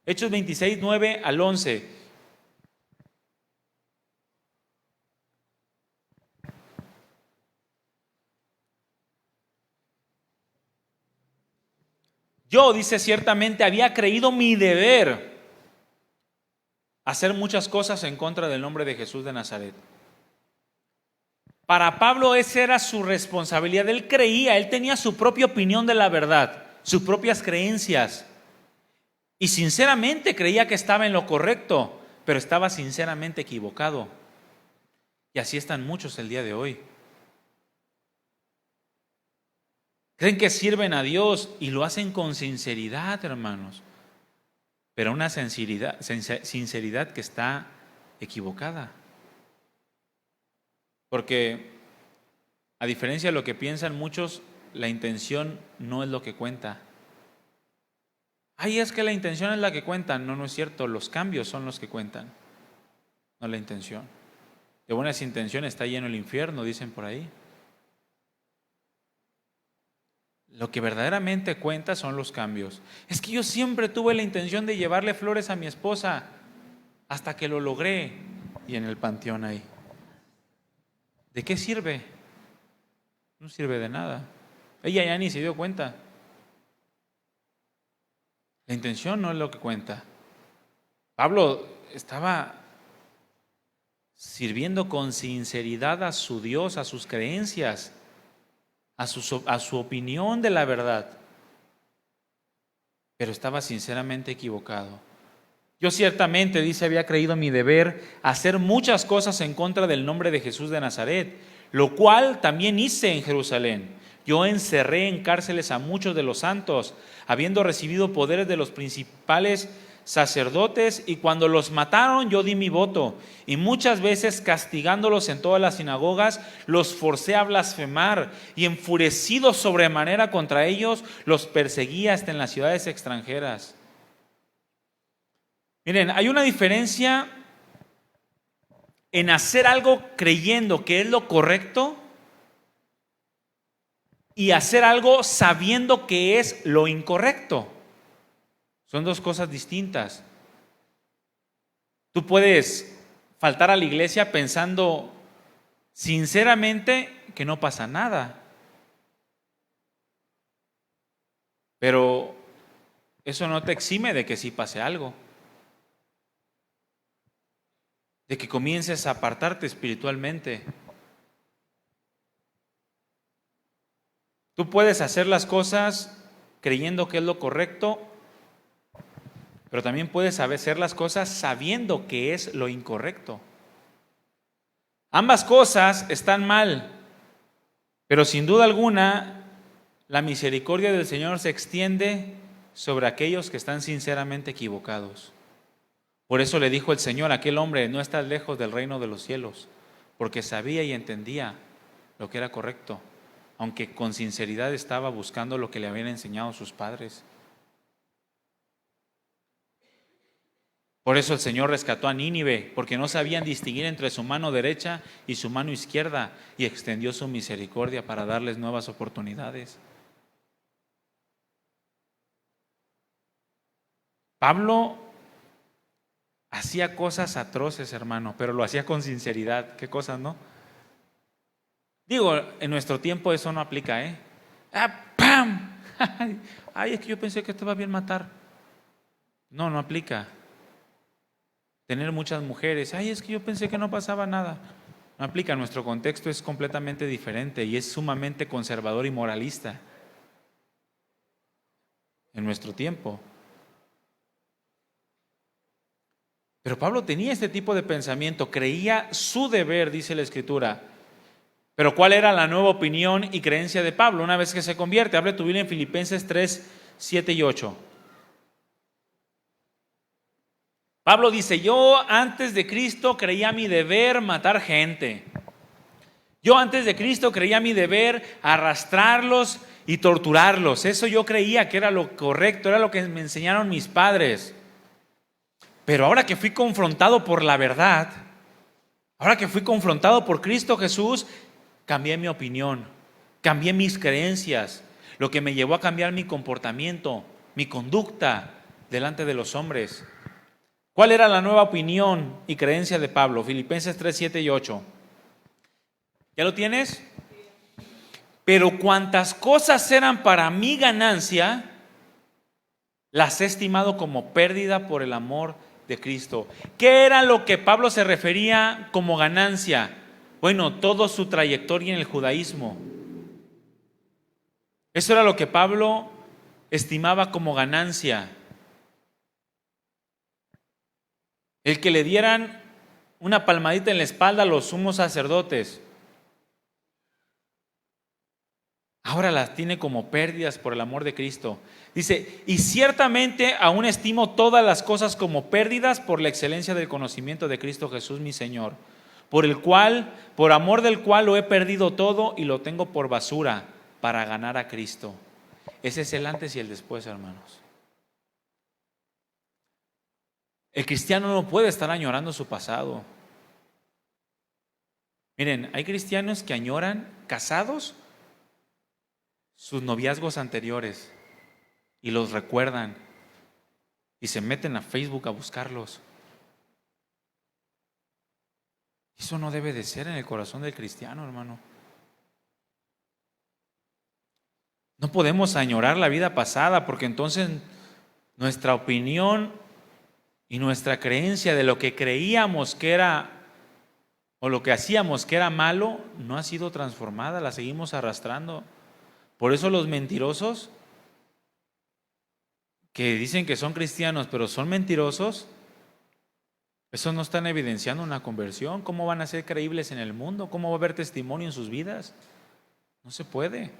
Hechos 26:9 al 11. Yo, dice, ciertamente había creído mi deber hacer muchas cosas en contra del nombre de Jesús de Nazaret. Para Pablo esa era su responsabilidad. Él creía, él tenía su propia opinión de la verdad, sus propias creencias. Y sinceramente creía que estaba en lo correcto, pero estaba sinceramente equivocado. Y así están muchos el día de hoy. Creen que sirven a Dios y lo hacen con sinceridad, hermanos. Pero una sinceridad que está equivocada. Porque a diferencia de lo que piensan muchos, la intención no es lo que cuenta. Ay, es que la intención es la que cuenta. No, no es cierto. Los cambios son los que cuentan, no la intención. De buenas intenciones está lleno el infierno, dicen por ahí. Lo que verdaderamente cuenta son los cambios. Es que yo siempre tuve la intención de llevarle flores a mi esposa hasta que lo logré. Y en el panteón ahí. ¿De qué sirve? No sirve de nada. Ella ya ni se dio cuenta. La intención no es lo que cuenta. Pablo estaba sirviendo con sinceridad a su Dios, a sus creencias, a su opinión de la verdad, pero estaba sinceramente equivocado. Yo ciertamente, dice, había creído mi deber hacer muchas cosas en contra del nombre de Jesús de Nazaret, lo cual también hice en Jerusalén. Yo encerré en cárceles a muchos de los santos, habiendo recibido poderes de los principales sacerdotes, y cuando los mataron yo di mi voto, y muchas veces castigándolos en todas las sinagogas, los forcé a blasfemar, y enfurecido sobremanera contra ellos, los perseguía hasta en las ciudades extranjeras. Miren, hay una diferencia en hacer algo creyendo que es lo correcto y hacer algo sabiendo que es lo incorrecto. Son dos cosas distintas. Tú puedes faltar a la iglesia pensando sinceramente que no pasa nada, pero eso no te exime de que sí pase algo, de que comiences a apartarte espiritualmente. Tú puedes hacer las cosas creyendo que es lo correcto, pero también puedes hacer las cosas sabiendo que es lo incorrecto. Ambas cosas están mal, pero sin duda alguna la misericordia del Señor se extiende sobre aquellos que están sinceramente equivocados. Por eso le dijo el Señor a aquel hombre: no estás lejos del reino de los cielos, porque sabía y entendía lo que era correcto, aunque con sinceridad estaba buscando lo que le habían enseñado sus padres. Por eso el Señor rescató a Nínive, porque no sabían distinguir entre su mano derecha y su mano izquierda, y extendió su misericordia para darles nuevas oportunidades. Pablo hacía cosas atroces, hermano, pero lo hacía con sinceridad. ¿Qué cosas, no? Digo, en nuestro tiempo eso no aplica, ¿eh? ¡Pam! Ay, es que yo pensé que te iba bien matar. No, no aplica. Tener muchas mujeres, ay, es que yo pensé que no pasaba nada. No aplica, nuestro contexto es completamente diferente y es sumamente conservador y moralista en nuestro tiempo. Pero Pablo tenía este tipo de pensamiento, creía su deber, dice la Escritura. Pero ¿cuál era la nueva opinión y creencia de Pablo una vez que se convierte? Abre tu Biblia en Filipenses 3, 7 y 8. Pablo dice: yo antes de Cristo creía mi deber matar gente. Yo antes de Cristo creía mi deber arrastrarlos y torturarlos. Eso yo creía que era lo correcto, era lo que me enseñaron mis padres. Pero ahora que fui confrontado por la verdad, ahora que fui confrontado por Cristo Jesús, cambié mi opinión, cambié mis creencias, lo que me llevó a cambiar mi comportamiento, mi conducta delante de los hombres. ¿Cuál era la nueva opinión y creencia de Pablo? Filipenses 3, 7 y 8. ¿Ya lo tienes? Pero cuantas cosas eran para mi ganancia, las he estimado como pérdida por el amor de Cristo. ¿Qué era lo que Pablo se refería como ganancia? Bueno, toda su trayectoria en el judaísmo. Eso era lo que Pablo estimaba como ganancia. El que le dieran una palmadita en la espalda a los sumos sacerdotes. Ahora las tiene como pérdidas por el amor de Cristo. Dice: y ciertamente aún estimo todas las cosas como pérdidas por la excelencia del conocimiento de Cristo Jesús mi Señor, por amor del cual lo he perdido todo y lo tengo por basura para ganar a Cristo. Ese es el antes y el después, hermanos. El cristiano no puede estar añorando su pasado. Miren, hay cristianos que añoran casados sus noviazgos anteriores y los recuerdan y se meten a Facebook a buscarlos. Eso no debe de ser en el corazón del cristiano, hermano. No podemos añorar la vida pasada, porque entonces nuestra opinión y nuestra creencia de lo que creíamos que era o lo que hacíamos que era malo no ha sido transformada, la seguimos arrastrando. Por eso los mentirosos que dicen que son cristianos pero son mentirosos, eso no están evidenciando una conversión. ¿Cómo van a ser creíbles en el mundo? ¿Cómo va a haber testimonio en sus vidas? No se puede.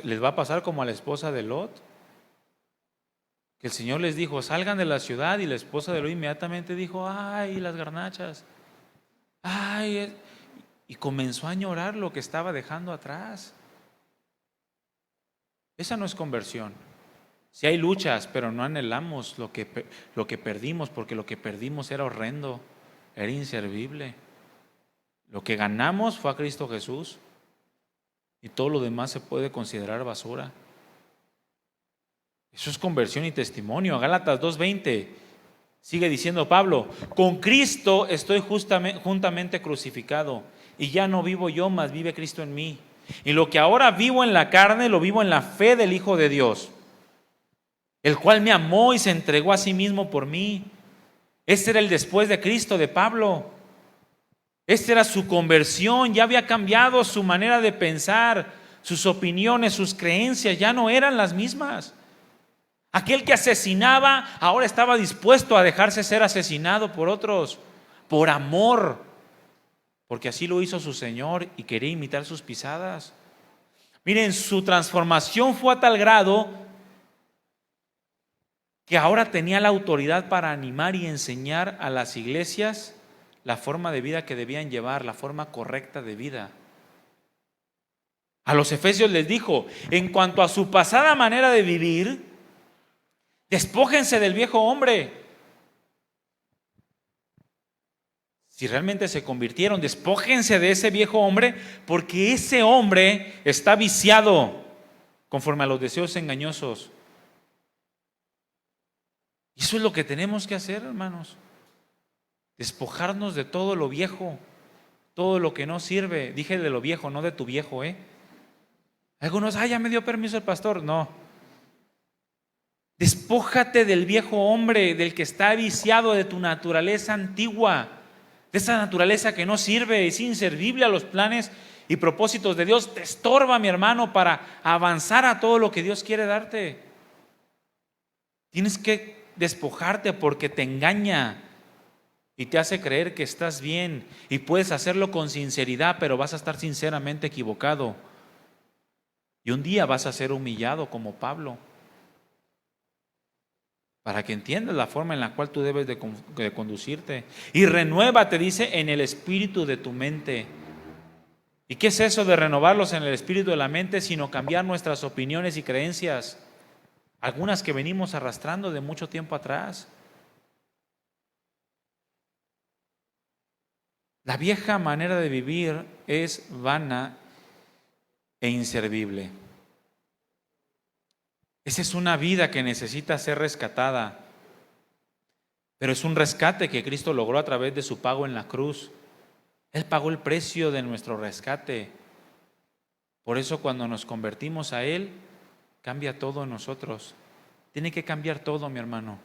Les va a pasar como a la esposa de Lot. que el Señor les dijo, salgan de la ciudad, y la esposa de Lot inmediatamente dijo, ay, las garnachas, ay, y comenzó a añorar lo que estaba dejando atrás. Esa no es conversión. Si hay luchas, pero no anhelamos lo que perdimos, porque lo que perdimos era horrendo, era inservible. Lo que ganamos fue a Cristo Jesús, y todo lo demás se puede considerar basura. Eso es conversión y testimonio. Gálatas 2:20 sigue diciendo Pablo, con Cristo estoy juntamente crucificado, y ya no vivo yo, mas vive Cristo en mí. Y lo que ahora vivo en la carne, lo vivo en la fe del Hijo de Dios, el cual me amó y se entregó a sí mismo por mí. Este era el después de Cristo de Pablo. Esta era su conversión, ya había cambiado su manera de pensar, sus opiniones, sus creencias ya no eran las mismas. Aquel que asesinaba ahora estaba dispuesto a dejarse ser asesinado por otros, por amor, porque así lo hizo su Señor y quería imitar sus pisadas. Miren, su transformación fue a tal grado que ahora tenía la autoridad para animar y enseñar a las iglesias la forma de vida que debían llevar, la forma correcta de vida. A los efesios les dijo, en cuanto a su pasada manera de vivir, despójense del viejo hombre. Si realmente se convirtieron, despójense de ese viejo hombre, porque ese hombre está viciado conforme a los deseos engañosos. Y eso es lo que tenemos que hacer, hermanos. Despojarnos de todo lo viejo, todo lo que no sirve. Dije de lo viejo, no de tu viejo, Algunos, ya me dio permiso el pastor. No. Despójate del viejo hombre, del que está viciado, de tu naturaleza antigua, de esa naturaleza que no sirve, es inservible a los planes y propósitos de Dios. Te estorba, mi hermano, para avanzar a todo lo que Dios quiere darte. Tienes que despojarte porque te engaña y te hace creer que estás bien, y puedes hacerlo con sinceridad, pero vas a estar sinceramente equivocado. Y un día vas a ser humillado como Pablo, para que entiendas la forma en la cual tú debes de conducirte. Y renuévate, dice, en el espíritu de tu mente. ¿Y qué es eso de renovarlos en el espíritu de la mente? Sino cambiar nuestras opiniones y creencias, algunas que venimos arrastrando de mucho tiempo atrás. La vieja manera de vivir es vana e inservible. Esa es una vida que necesita ser rescatada, pero es un rescate que Cristo logró a través de su pago en la cruz. Él pagó el precio de nuestro rescate. Por eso cuando nos convertimos a Él, cambia todo en nosotros. Tiene que cambiar todo, mi hermano.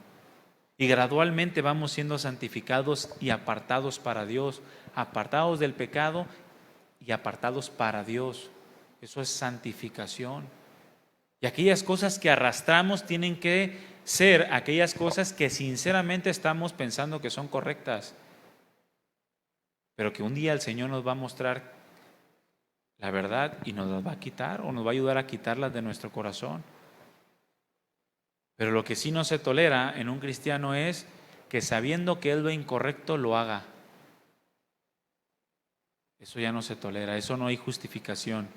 Y gradualmente vamos siendo santificados y apartados para Dios, apartados del pecado y apartados para Dios. Eso es santificación. Y aquellas cosas que arrastramos tienen que ser aquellas cosas que sinceramente estamos pensando que son correctas, pero que un día el Señor nos va a mostrar la verdad y nos las va a quitar, o nos va a ayudar a quitarlas de nuestro corazón. Pero lo que sí no se tolera en un cristiano es que, sabiendo que es lo incorrecto, lo haga. Eso ya no se tolera, eso no hay justificación.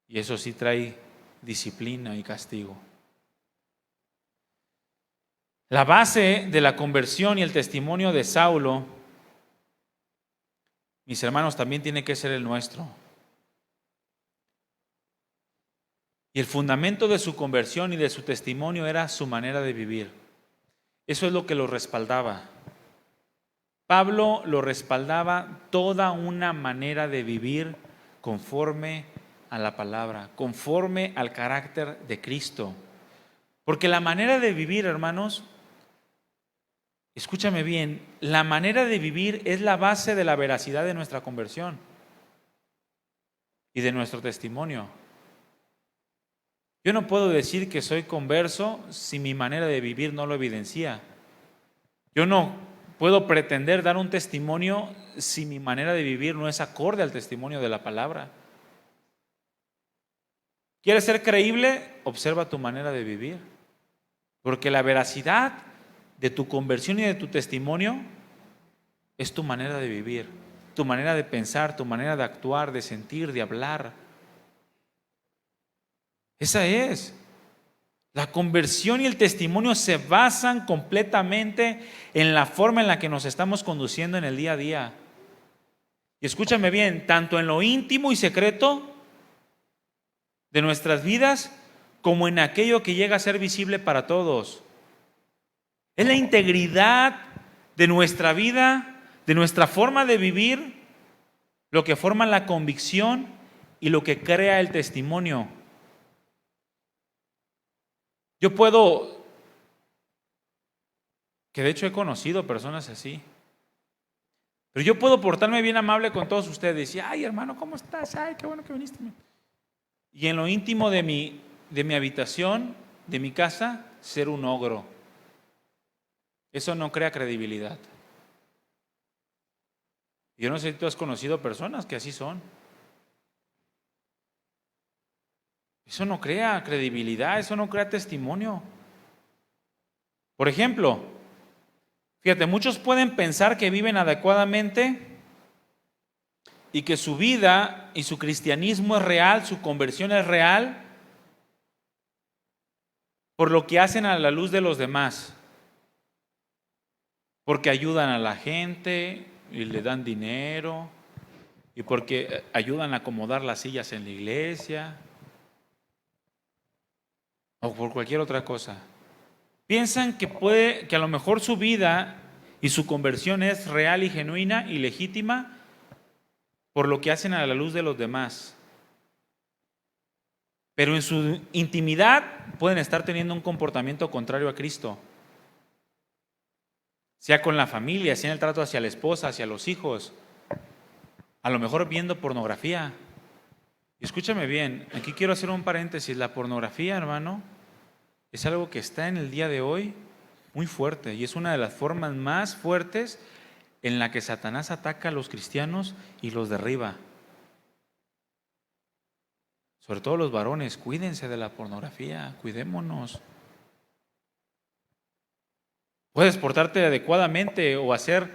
Y eso sí trae disciplina y castigo. La base de la conversión y el testimonio de Saulo, mis hermanos, también tiene que ser el nuestro. Y el fundamento de su conversión y de su testimonio era su manera de vivir. Eso es lo que lo respaldaba. Pablo lo respaldaba toda una manera de vivir conforme a la palabra, conforme al carácter de Cristo. Porque la manera de vivir, hermanos, escúchame bien, la manera de vivir es la base de la veracidad de nuestra conversión y de nuestro testimonio. Yo no puedo decir que soy converso si mi manera de vivir no lo evidencia. Yo no puedo pretender dar un testimonio si mi manera de vivir no es acorde al testimonio de la palabra. ¿Quieres ser creíble? Observa tu manera de vivir. Porque la veracidad de tu conversión y de tu testimonio es tu manera de vivir, tu manera de pensar, tu manera de actuar, de sentir, de hablar. Esa es. La conversión y el testimonio se basan completamente en la forma en la que nos estamos conduciendo en el día a día. Y escúchame bien, tanto en lo íntimo y secreto de nuestras vidas, como en aquello que llega a ser visible para todos. Es la integridad de nuestra vida, de nuestra forma de vivir, lo que forma la convicción y lo que crea el testimonio. Yo puedo, que de hecho he conocido personas así, pero yo puedo portarme bien amable con todos ustedes y, ay hermano, ¿cómo estás? Ay, qué bueno que viniste. Y en lo íntimo de mi habitación, de mi casa, ser un ogro. Eso no crea credibilidad. Yo no sé si tú has conocido personas que así son. Eso no crea credibilidad, eso no crea testimonio. Por ejemplo, fíjate, muchos pueden pensar que viven adecuadamente y que su vida y su cristianismo es real, su conversión es real, por lo que hacen a la luz de los demás. Porque ayudan a la gente y le dan dinero, y porque ayudan a acomodar las sillas en la iglesia, o por cualquier otra cosa. Piensan que a lo mejor su vida y su conversión es real y genuina y legítima por lo que hacen a la luz de los demás. Pero en su intimidad pueden estar teniendo un comportamiento contrario a Cristo. Sea con la familia, sea en el trato hacia la esposa, hacia los hijos. A lo mejor viendo pornografía. Y escúchame bien, aquí quiero hacer un paréntesis. La pornografía, hermano, es algo que está en el día de hoy muy fuerte. Y es una de las formas más fuertes en la que Satanás ataca a los cristianos y los derriba. Sobre todo los varones, cuídense de la pornografía, cuidémonos. Puedes portarte adecuadamente o hacer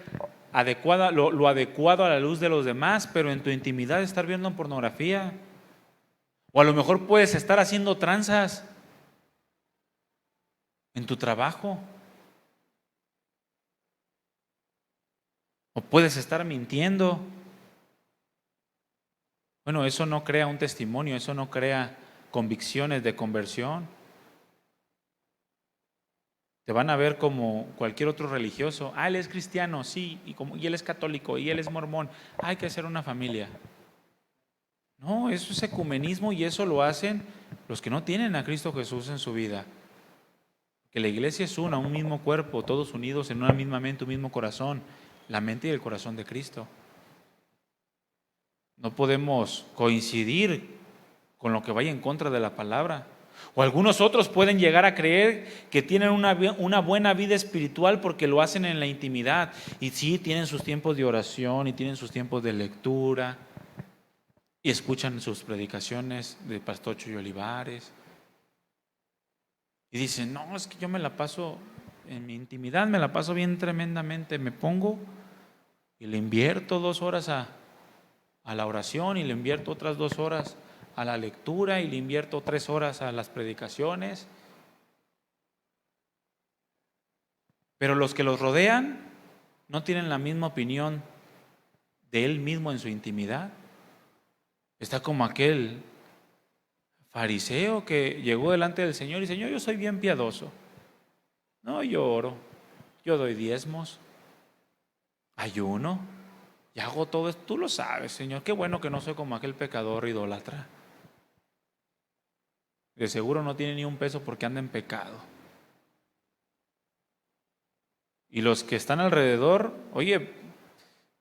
lo adecuado a la luz de los demás, pero en tu intimidad estar viendo pornografía. O a lo mejor puedes estar haciendo tranzas en tu trabajo. O puedes estar mintiendo. Bueno, eso no crea un testimonio, eso no crea convicciones de conversión. Te van a ver como cualquier otro religioso. Ah, él es cristiano, sí, y él es católico, y él es mormón. Hay que hacer una familia. No, eso es ecumenismo y eso lo hacen los que no tienen a Cristo Jesús en su vida. Que la iglesia es una, un mismo cuerpo, todos unidos en una misma mente, un mismo corazón, la mente y el corazón de Cristo. No podemos coincidir con lo que vaya en contra de la palabra. O algunos otros pueden llegar a creer que tienen una buena vida espiritual porque lo hacen en la intimidad. Y sí, tienen sus tiempos de oración y tienen sus tiempos de lectura y escuchan sus predicaciones de Pastor Chuy Olivares. Y dicen, no, es que yo me la paso, en mi intimidad me la paso bien tremendamente. Me pongo y le invierto 2 horas a la oración y le invierto otras 2 horas a la lectura y le invierto 3 horas a las predicaciones. Pero los que los rodean no tienen la misma opinión de él mismo en su intimidad. Está como aquel fariseo que llegó delante del Señor y dice, Señor, yo soy bien piadoso. No, yo oro, yo doy diezmos, ayuno y hago todo esto. Tú lo sabes, Señor, qué bueno que no soy como aquel pecador idólatra. De seguro no tiene ni un peso porque anda en pecado. Y los que están alrededor, oye,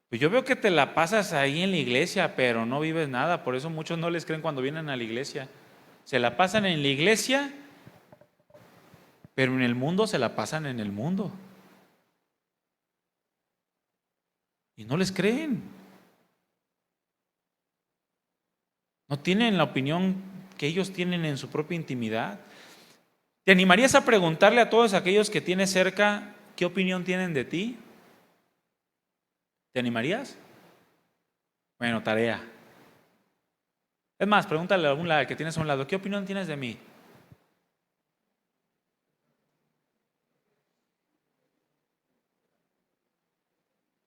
pues yo veo que te la pasas ahí en la iglesia, pero no vives nada. Por eso muchos no les creen cuando vienen a la iglesia. Se la pasan en la iglesia, pero en el mundo se la pasan en el mundo. Y no les creen. No tienen la opinión que ellos tienen en su propia intimidad? ¿Te animarías a preguntarle a todos aquellos que tienes cerca qué opinión tienen de ti? ¿Te animarías? Bueno, tarea. Es más, pregúntale a algún lado, al que tienes a un lado, ¿qué opinión tienes de mí?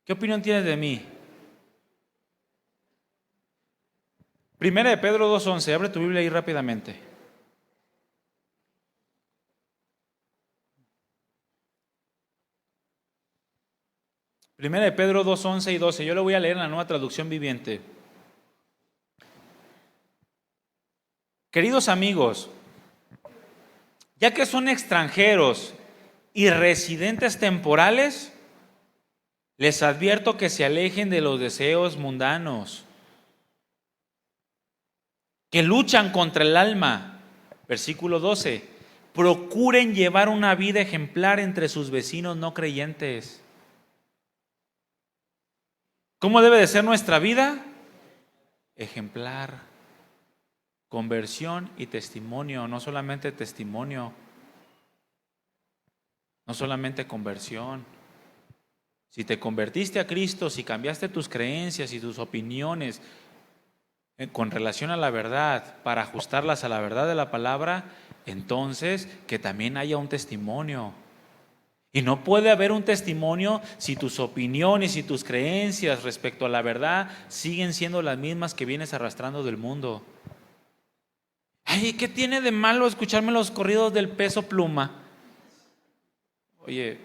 ¿Qué opinión tienes de mí? Primera de Pedro 2:11, abre tu Biblia ahí rápidamente. Primera de Pedro 2:11 y 12, yo lo voy a leer en la Nueva Traducción Viviente. Queridos amigos, ya que son extranjeros y residentes temporales, les advierto que se alejen de los deseos mundanos, que luchan contra el alma. Versículo 12. Procuren llevar una vida ejemplar entre sus vecinos no creyentes. ¿Cómo debe de ser nuestra vida? Ejemplar. Conversión y testimonio, no solamente testimonio, no solamente conversión. Si te convertiste a Cristo, si cambiaste tus creencias y tus opiniones con relación a la verdad para ajustarlas a la verdad de la palabra, entonces que también haya un testimonio. Y no puede haber un testimonio si tus opiniones y tus creencias respecto a la verdad siguen siendo las mismas que vienes arrastrando del mundo. Ay, ¿qué tiene de malo escucharme los corridos del Peso Pluma? Oye,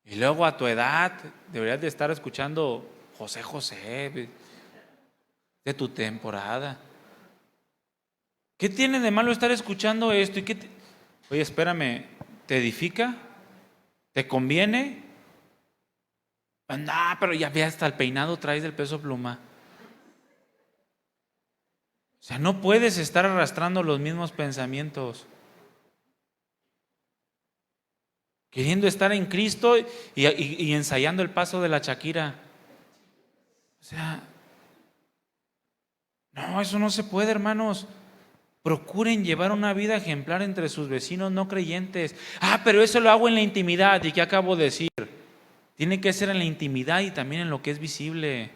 y luego a tu edad deberías de estar escuchando José José de tu temporada. ¿Qué tiene de malo estar escuchando esto? Oye, espérame, ¿te edifica? ¿Te conviene? Anda, pero ya ve, hasta el peinado traes del Peso Pluma. O sea, no puedes estar arrastrando los mismos pensamientos. Queriendo estar en Cristo y ensayando el paso de la Shakira. O sea, no, eso no se puede, hermanos. Procuren llevar una vida ejemplar entre sus vecinos no creyentes. Pero eso lo hago en la intimidad. ¿Y qué acabo de decir? Tiene que ser en la intimidad y también en lo que es visible.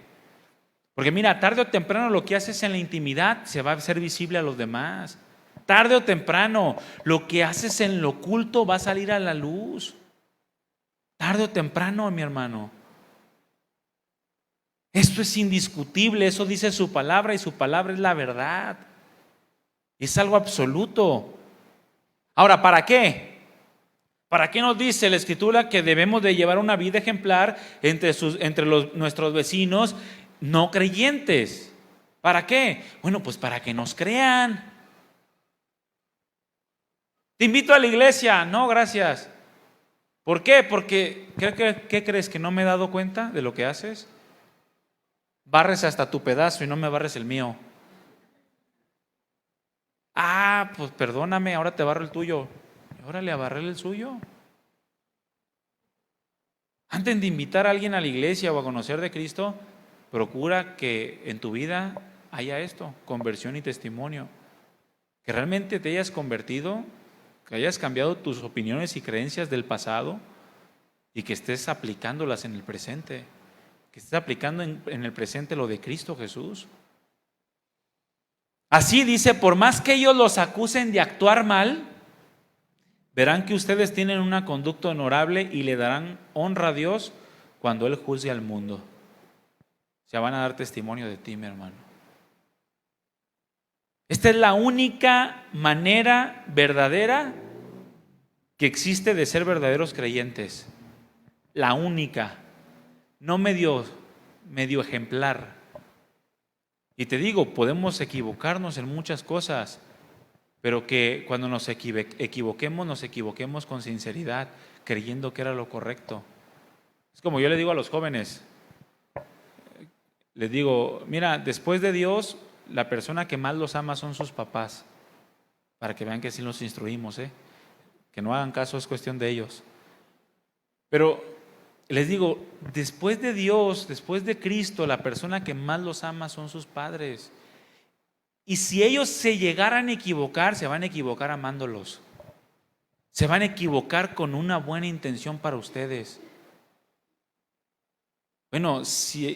Porque mira, tarde o temprano lo que haces en la intimidad se va a hacer visible a los demás. Tarde o temprano lo que haces en lo oculto va a salir a la luz. Tarde o temprano, mi hermano. Esto es indiscutible, eso dice su palabra y su palabra es la verdad. Es algo absoluto. Ahora, ¿para qué? ¿Para qué nos dice la Escritura que debemos de llevar una vida ejemplar entre nuestros vecinos no creyentes? ¿Para qué? Bueno, pues para que nos crean. Te invito a la iglesia. No, gracias. ¿Por qué? Porque, ¿qué crees? ¿Que no me he dado cuenta de lo que haces? Barres hasta tu pedazo y no me barres el mío. Pues perdóname, ahora te barro el tuyo. Órale, a barrer el suyo. Antes de invitar a alguien a la iglesia o a conocer de Cristo, procura que en tu vida haya esto, conversión y testimonio. Que realmente te hayas convertido, que hayas cambiado tus opiniones y creencias del pasado y que estés aplicándolas en el presente. Que estés aplicando en el presente lo de Cristo Jesús. Así dice, por más que ellos los acusen de actuar mal, verán que ustedes tienen una conducta honorable y le darán honra a Dios cuando Él juzgue al mundo. O sea, van a dar testimonio de ti, mi hermano. Esta es la única manera verdadera que existe de ser verdaderos creyentes. La única. No medio ejemplar. Y te digo, podemos equivocarnos en muchas cosas, pero que cuando nos equivoquemos con sinceridad, creyendo que era lo correcto. Es como yo le digo a los jóvenes, les digo, mira, después de Dios, la persona que más los ama son sus papás, para que vean que sí los instruimos, que no hagan caso, es cuestión de ellos. Pero Les digo, después de Dios, después de Cristo, la persona que más los ama son sus padres. Y si ellos se llegaran a equivocar, se van a equivocar amándolos. Se van a equivocar con una buena intención para ustedes. Bueno,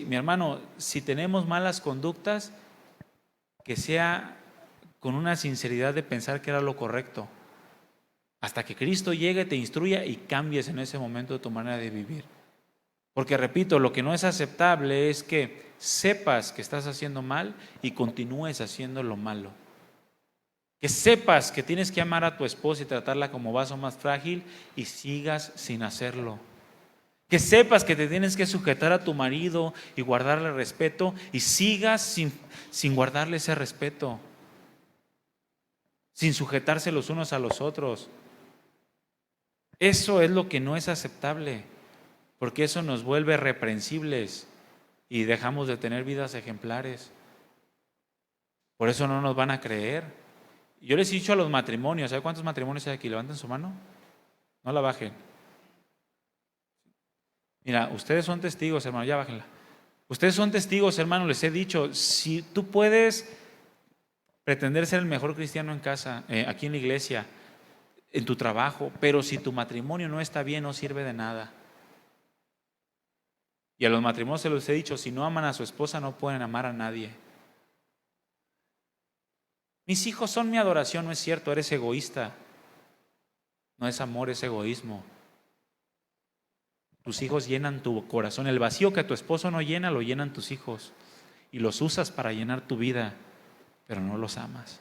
mi hermano, si tenemos malas conductas, que sea con una sinceridad de pensar que era lo correcto. Hasta que Cristo llegue, te instruya y cambies en ese momento tu manera de vivir. Porque repito, lo que no es aceptable es que sepas que estás haciendo mal y continúes haciendo lo malo. Que sepas que tienes que amar a tu esposa y tratarla como vaso más frágil y sigas sin hacerlo. Que sepas que te tienes que sujetar a tu marido y guardarle respeto y sigas sin guardarle ese respeto, sin sujetarse los unos a los otros. Eso es lo que no es aceptable, porque eso nos vuelve reprensibles y dejamos de tener vidas ejemplares. Por eso no nos van a creer. Yo les he dicho a los matrimonios, ¿sabe cuántos matrimonios hay aquí? Levanten su mano, no la bajen. Mira, ustedes son testigos, hermano, ya bájenla. Ustedes son testigos, hermano, les he dicho, si tú puedes pretender ser el mejor cristiano en casa, aquí en la iglesia, en tu trabajo, pero si tu matrimonio no está bien, no sirve de nada. Y a los matrimonios se los he dicho, si no aman a su esposa, no pueden amar a nadie. Mis hijos son mi adoración, no es cierto, eres egoísta. No es amor, es egoísmo. Tus hijos llenan tu corazón. El vacío que tu esposo no llena, lo llenan tus hijos. Y los usas para llenar tu vida, pero no los amas.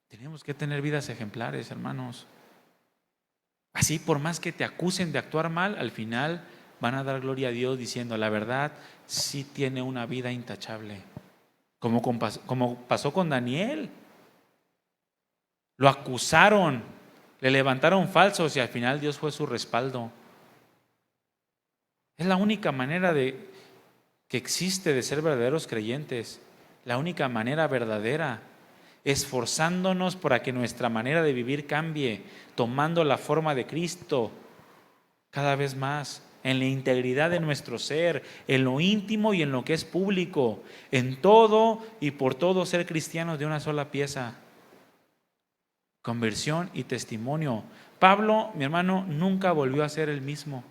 Tenemos que tener vidas ejemplares, hermanos. Así, por más que te acusen de actuar mal, al final van a dar gloria a Dios diciendo, la verdad, sí tiene una vida intachable. Como pasó con Daniel. Lo acusaron, le levantaron falsos y al final Dios fue su respaldo. Es la única manera que existe de ser verdaderos creyentes. La única manera verdadera, esforzándonos para que nuestra manera de vivir cambie, tomando la forma de Cristo cada vez más, en la integridad de nuestro ser, en lo íntimo y en lo que es público, en todo y por todo ser cristianos de una sola pieza. Conversión y testimonio. Pablo, mi hermano, nunca volvió a ser el mismo.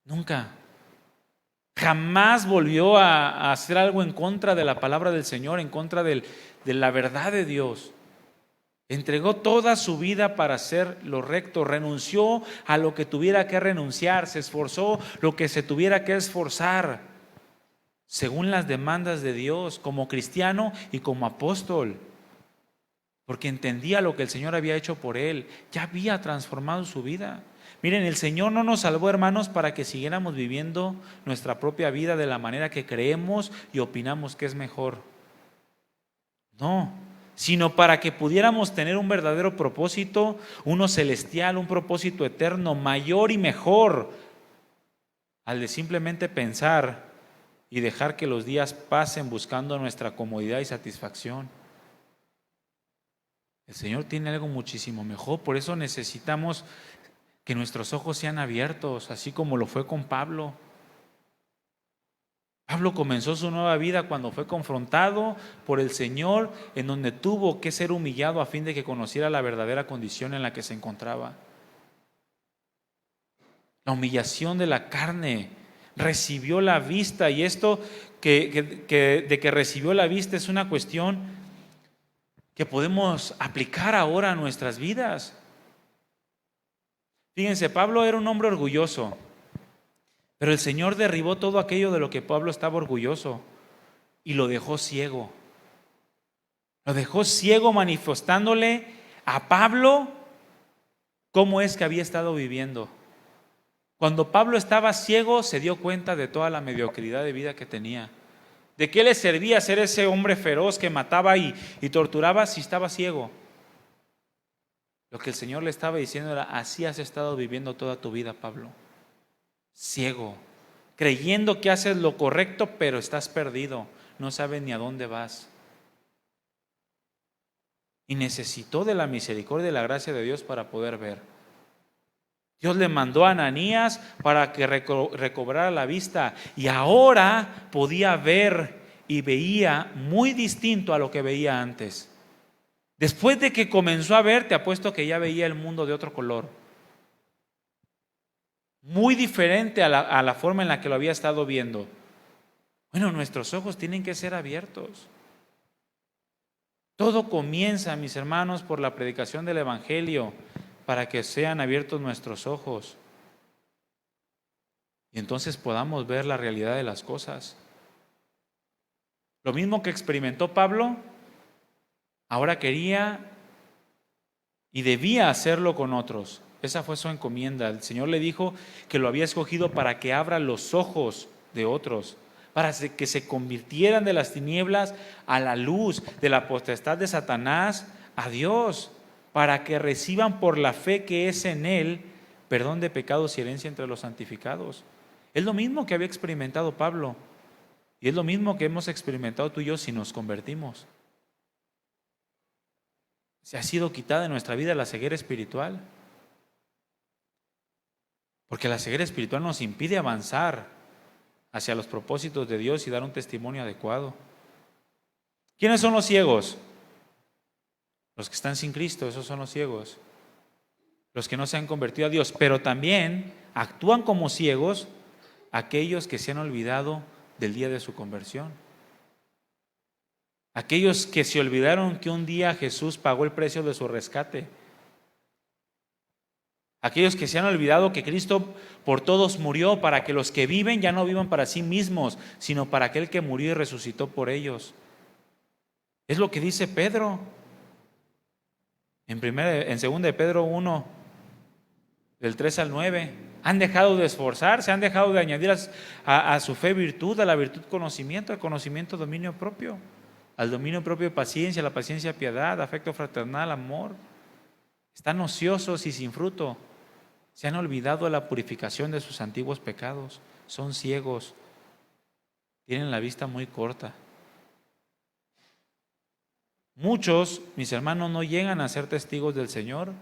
Nunca. Jamás volvió a hacer algo en contra de la palabra del Señor, en contra de la verdad de Dios. Entregó toda su vida para hacer lo recto, renunció a lo que tuviera que renunciar, se esforzó lo que se tuviera que esforzar, según las demandas de Dios, como cristiano y como apóstol, porque entendía lo que el Señor había hecho por él, ya había transformado su vida. Miren, el Señor no nos salvó, hermanos, para que siguiéramos viviendo nuestra propia vida de la manera que creemos y opinamos que es mejor. No, sino para que pudiéramos tener un verdadero propósito, uno celestial, un propósito eterno, mayor y mejor, al de simplemente pensar y dejar que los días pasen buscando nuestra comodidad y satisfacción. El Señor tiene algo muchísimo mejor, por eso necesitamos que nuestros ojos sean abiertos, así como lo fue con Pablo. Pablo comenzó su nueva vida cuando fue confrontado por el Señor, en donde tuvo que ser humillado a fin de que conociera la verdadera condición en la que se encontraba. La humillación de la carne, recibió la vista, y esto de que recibió la vista es una cuestión que podemos aplicar ahora a nuestras vidas. Fíjense, Pablo era un hombre orgulloso, pero el Señor derribó todo aquello de lo que Pablo estaba orgulloso y lo dejó ciego. Lo dejó ciego manifestándole a Pablo cómo es que había estado viviendo. Cuando Pablo estaba ciego, se dio cuenta de toda la mediocridad de vida que tenía. ¿De qué le servía ser ese hombre feroz que mataba y torturaba si estaba ciego? Lo que el Señor le estaba diciendo era, así has estado viviendo toda tu vida, Pablo. Ciego, creyendo que haces lo correcto, pero estás perdido, no sabes ni a dónde vas. Y necesitó de la misericordia y de la gracia de Dios para poder ver. Dios le mandó a Ananías para que recobrara la vista, y ahora podía ver y veía muy distinto a lo que veía antes. Después de que comenzó a ver, te apuesto que ya veía el mundo de otro color, muy diferente a la forma en la que lo había estado viendo. Bueno, nuestros ojos tienen que ser abiertos. Todo comienza, mis hermanos, por la predicación del Evangelio, para que sean abiertos nuestros ojos y entonces podamos ver la realidad de las cosas. Lo mismo que experimentó Pablo, ahora quería y debía hacerlo con otros. Esa fue su encomienda. El Señor le dijo que lo había escogido para que abra los ojos de otros, para que se convirtieran de las tinieblas a la luz, de la potestad de Satanás a Dios, para que reciban por la fe que es en Él perdón de pecados y herencia entre los santificados. Es lo mismo que había experimentado Pablo, y es lo mismo que hemos experimentado tú y yo si nos convertimos. Se ha sido quitada de nuestra vida la ceguera espiritual, porque la ceguera espiritual nos impide avanzar hacia los propósitos de Dios y dar un testimonio adecuado. ¿Quiénes son los ciegos? Los que están sin Cristo, esos son los ciegos. Los que no se han convertido a Dios, pero también actúan como ciegos aquellos que se han olvidado del día de su conversión. Aquellos que se olvidaron que un día Jesús pagó el precio de su rescate. Aquellos que se han olvidado que Cristo por todos murió para que los que viven ya no vivan para sí mismos, sino para aquel que murió y resucitó por ellos. Es lo que dice Pedro en 2 de Pedro 1, del 3 al 9. Han dejado de esforzarse, han dejado de añadir a su fe virtud, a la virtud conocimiento, al conocimiento dominio propio, al dominio propio paciencia, a la paciencia piedad, afecto fraternal, amor. Están ociosos y sin fruto. Se han olvidado de la purificación de sus antiguos pecados. Son ciegos. Tienen la vista muy corta. Muchos, mis hermanos, no llegan a ser testigos del Señor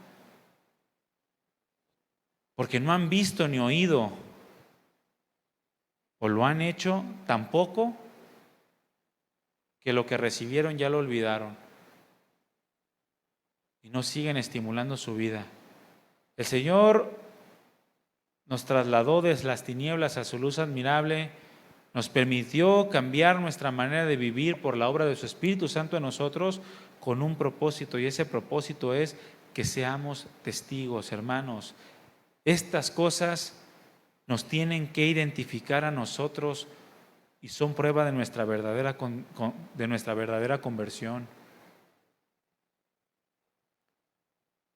porque no han visto ni oído, o lo han hecho tan poco que lo que recibieron ya lo olvidaron y no siguen estimulando su vida. El Señor nos trasladó desde las tinieblas a su luz admirable, nos permitió cambiar nuestra manera de vivir por la obra de su Espíritu Santo en nosotros con un propósito, y ese propósito es que seamos testigos, hermanos. Estas cosas nos tienen que identificar a nosotros y son prueba de nuestra verdadera conversión.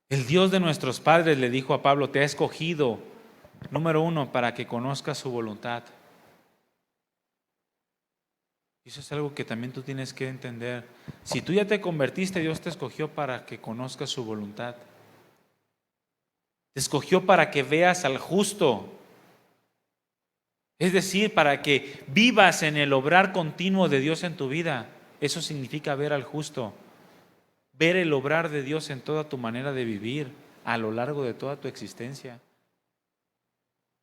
El Dios de nuestros padres le dijo a Pablo: te ha escogido, número 1, para que conozcas su voluntad. Eso es algo que también tú tienes que entender. Si tú ya te convertiste, Dios te escogió para que conozcas su voluntad. Te escogió para que veas al justo. Es decir, para que vivas en el obrar continuo de Dios en tu vida. Eso significa ver al justo. Ver el obrar de Dios en toda tu manera de vivir a lo largo de toda tu existencia.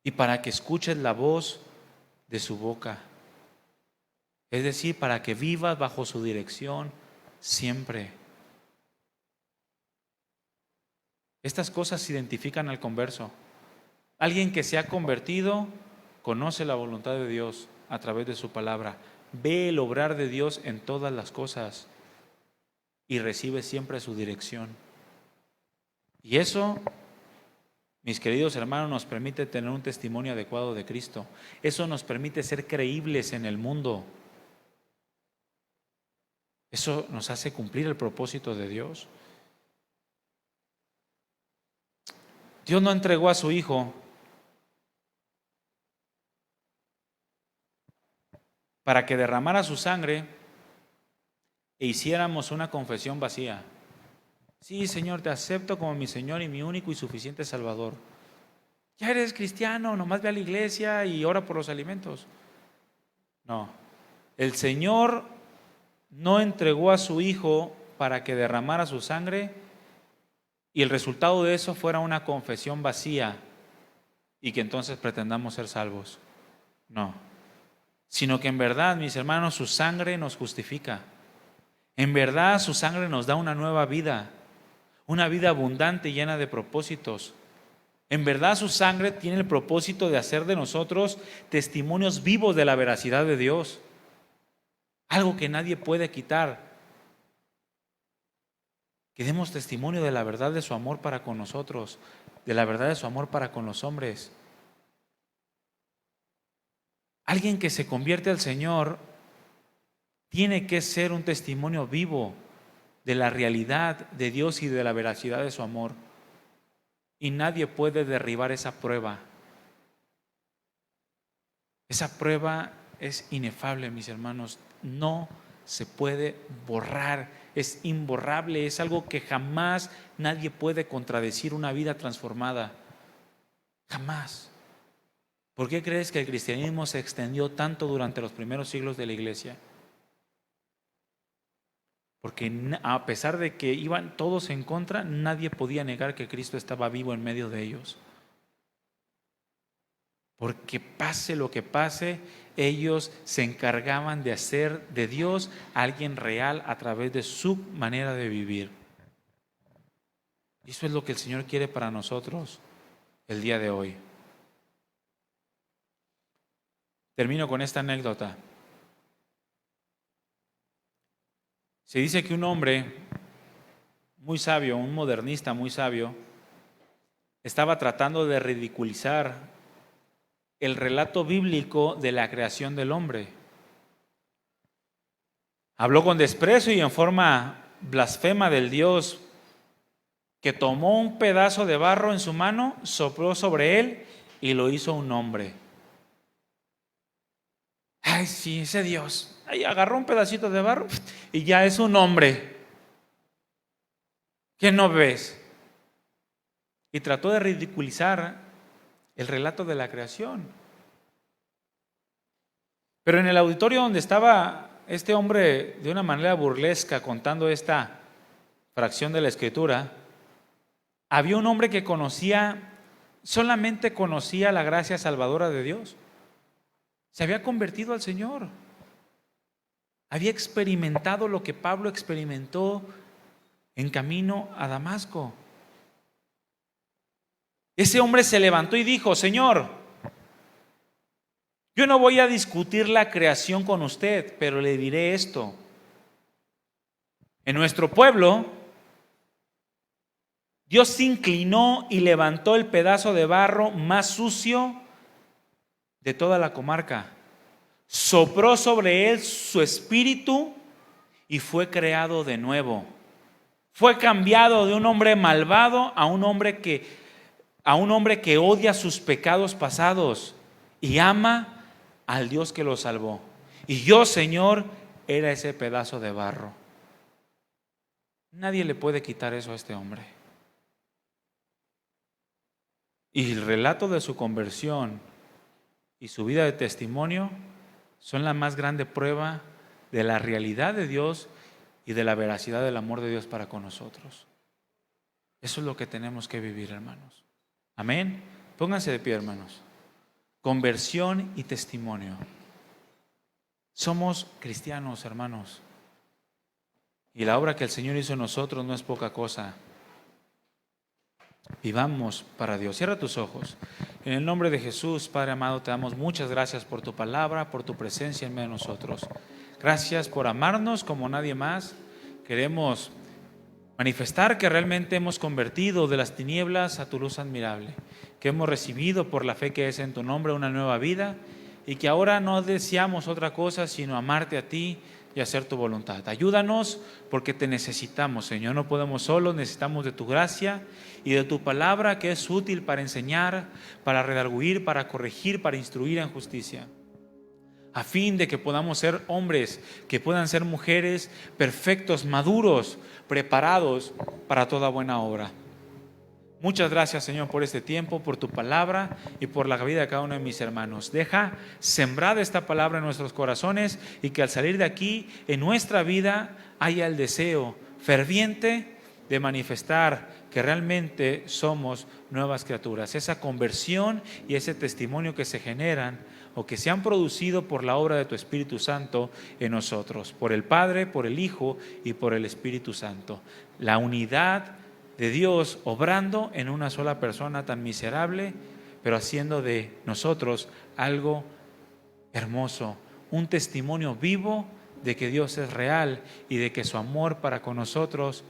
Y para que escuches la voz de su boca. Es decir, para que vivas bajo su dirección siempre. Estas cosas identifican al converso. Alguien que se ha convertido conoce la voluntad de Dios a través de su palabra. Ve el obrar de Dios en todas las cosas y recibe siempre su dirección. Y eso, mis queridos hermanos, nos permite tener un testimonio adecuado de Cristo. Eso nos permite ser creíbles en el mundo. Eso nos hace cumplir el propósito de Dios. Dios no entregó a su Hijo para que derramara su sangre e hiciéramos una confesión vacía. Sí, Señor, te acepto como mi Señor y mi único y suficiente Salvador. Ya eres cristiano, nomás ve a la iglesia y ora por los alimentos. No, el Señor no entregó a su Hijo para que derramara su sangre y el resultado de eso fuera una confesión vacía, y que entonces pretendamos ser salvos. No, sino que en verdad, mis hermanos, su sangre nos justifica. En verdad, su sangre nos da una nueva vida, una vida abundante y llena de propósitos. En verdad, su sangre tiene el propósito de hacer de nosotros testimonios vivos de la veracidad de Dios. Algo que nadie puede quitar. Que demos testimonio de la verdad de su amor para con nosotros, de la verdad de su amor para con los hombres. Alguien que se convierte al Señor tiene que ser un testimonio vivo de la realidad de Dios y de la veracidad de su amor. Y nadie puede derribar esa prueba. Esa prueba es inefable, mis hermanos. No se puede borrar. Es imborrable. Es algo que jamás nadie puede contradecir una vida transformada. Jamás. ¿Por qué crees que el cristianismo se extendió tanto durante los primeros siglos de la iglesia? Porque a pesar de que iban todos en contra, nadie podía negar que Cristo estaba vivo en medio de ellos. Porque pase lo que pase, ellos se encargaban de hacer de Dios alguien real a través de su manera de vivir. Y eso es lo que el Señor quiere para nosotros el día de hoy. Termino con esta anécdota. Se dice que un hombre muy sabio, un modernista muy sabio, estaba tratando de ridiculizar el relato bíblico de la creación del hombre. Habló con desprecio y en forma blasfema del Dios que tomó un pedazo de barro en su mano, sopló sobre él y lo hizo un hombre. Ay, sí, ese Dios. Ahí agarró un pedacito de barro y ya es un hombre. ¿Qué no ves? Y trató de ridiculizar el relato de la creación. Pero en el auditorio donde estaba este hombre de una manera burlesca contando esta fracción de la Escritura, había un hombre que solamente conocía la gracia salvadora de Dios. Se había convertido al Señor. Había experimentado lo que Pablo experimentó en camino a Damasco. Ese hombre se levantó y dijo: Señor, yo no voy a discutir la creación con usted, pero le diré esto. En nuestro pueblo, Dios se inclinó y levantó el pedazo de barro más sucio de toda la comarca. Sopló sobre él su espíritu y fue creado de nuevo. Fue cambiado de un hombre malvado a un hombre que odia sus pecados pasados y ama al Dios que lo salvó. Y yo, Señor, era ese pedazo de barro. Nadie le puede quitar eso a este hombre. Y el relato de su conversión y su vida de testimonio son la más grande prueba de la realidad de Dios y de la veracidad del amor de Dios para con nosotros. Eso es lo que tenemos que vivir, hermanos. Amén. Pónganse de pie, hermanos. Conversión y testimonio. Somos cristianos, hermanos. Y la obra que el Señor hizo en nosotros no es poca cosa. Vivamos para Dios. Cierra tus ojos. En el nombre de Jesús, Padre amado, te damos muchas gracias por tu palabra, por tu presencia en medio de nosotros. Gracias por amarnos como nadie más. Queremos manifestar que realmente hemos convertido de las tinieblas a tu luz admirable, que hemos recibido por la fe que es en tu nombre una nueva vida y que ahora no deseamos otra cosa sino amarte a ti y hacer tu voluntad. Ayúdanos porque te necesitamos, Señor. No podemos solos, necesitamos de tu gracia y de tu palabra que es útil para enseñar, para redarguir, para corregir, para instruir en justicia, a fin de que podamos ser hombres, que puedan ser mujeres perfectos, maduros, preparados para toda buena obra. Muchas gracias, Señor, por este tiempo, por tu palabra y por la vida de cada uno de mis hermanos. Deja sembrada esta palabra en nuestros corazones y que al salir de aquí, en nuestra vida, haya el deseo ferviente de manifestar que realmente somos nuevas criaturas. Esa conversión y ese testimonio que se generan o que se han producido por la obra de tu Espíritu Santo en nosotros, por el Padre, por el Hijo y por el Espíritu Santo. La unidad de Dios obrando en una sola persona tan miserable, pero haciendo de nosotros algo hermoso, un testimonio vivo de que Dios es real y de que su amor para con nosotros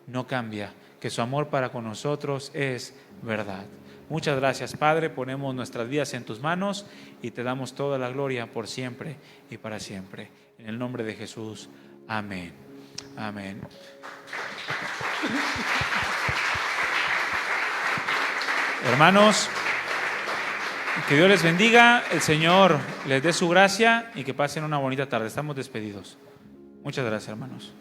no cambia, que su amor para con nosotros es verdad. Muchas gracias, Padre, ponemos nuestras vidas en tus manos y te damos toda la gloria por siempre y para siempre. En el nombre de Jesús, amén. Amén. Hermanos, que Dios les bendiga, el Señor les dé su gracia y que pasen una bonita tarde. Estamos despedidos. Muchas gracias, hermanos.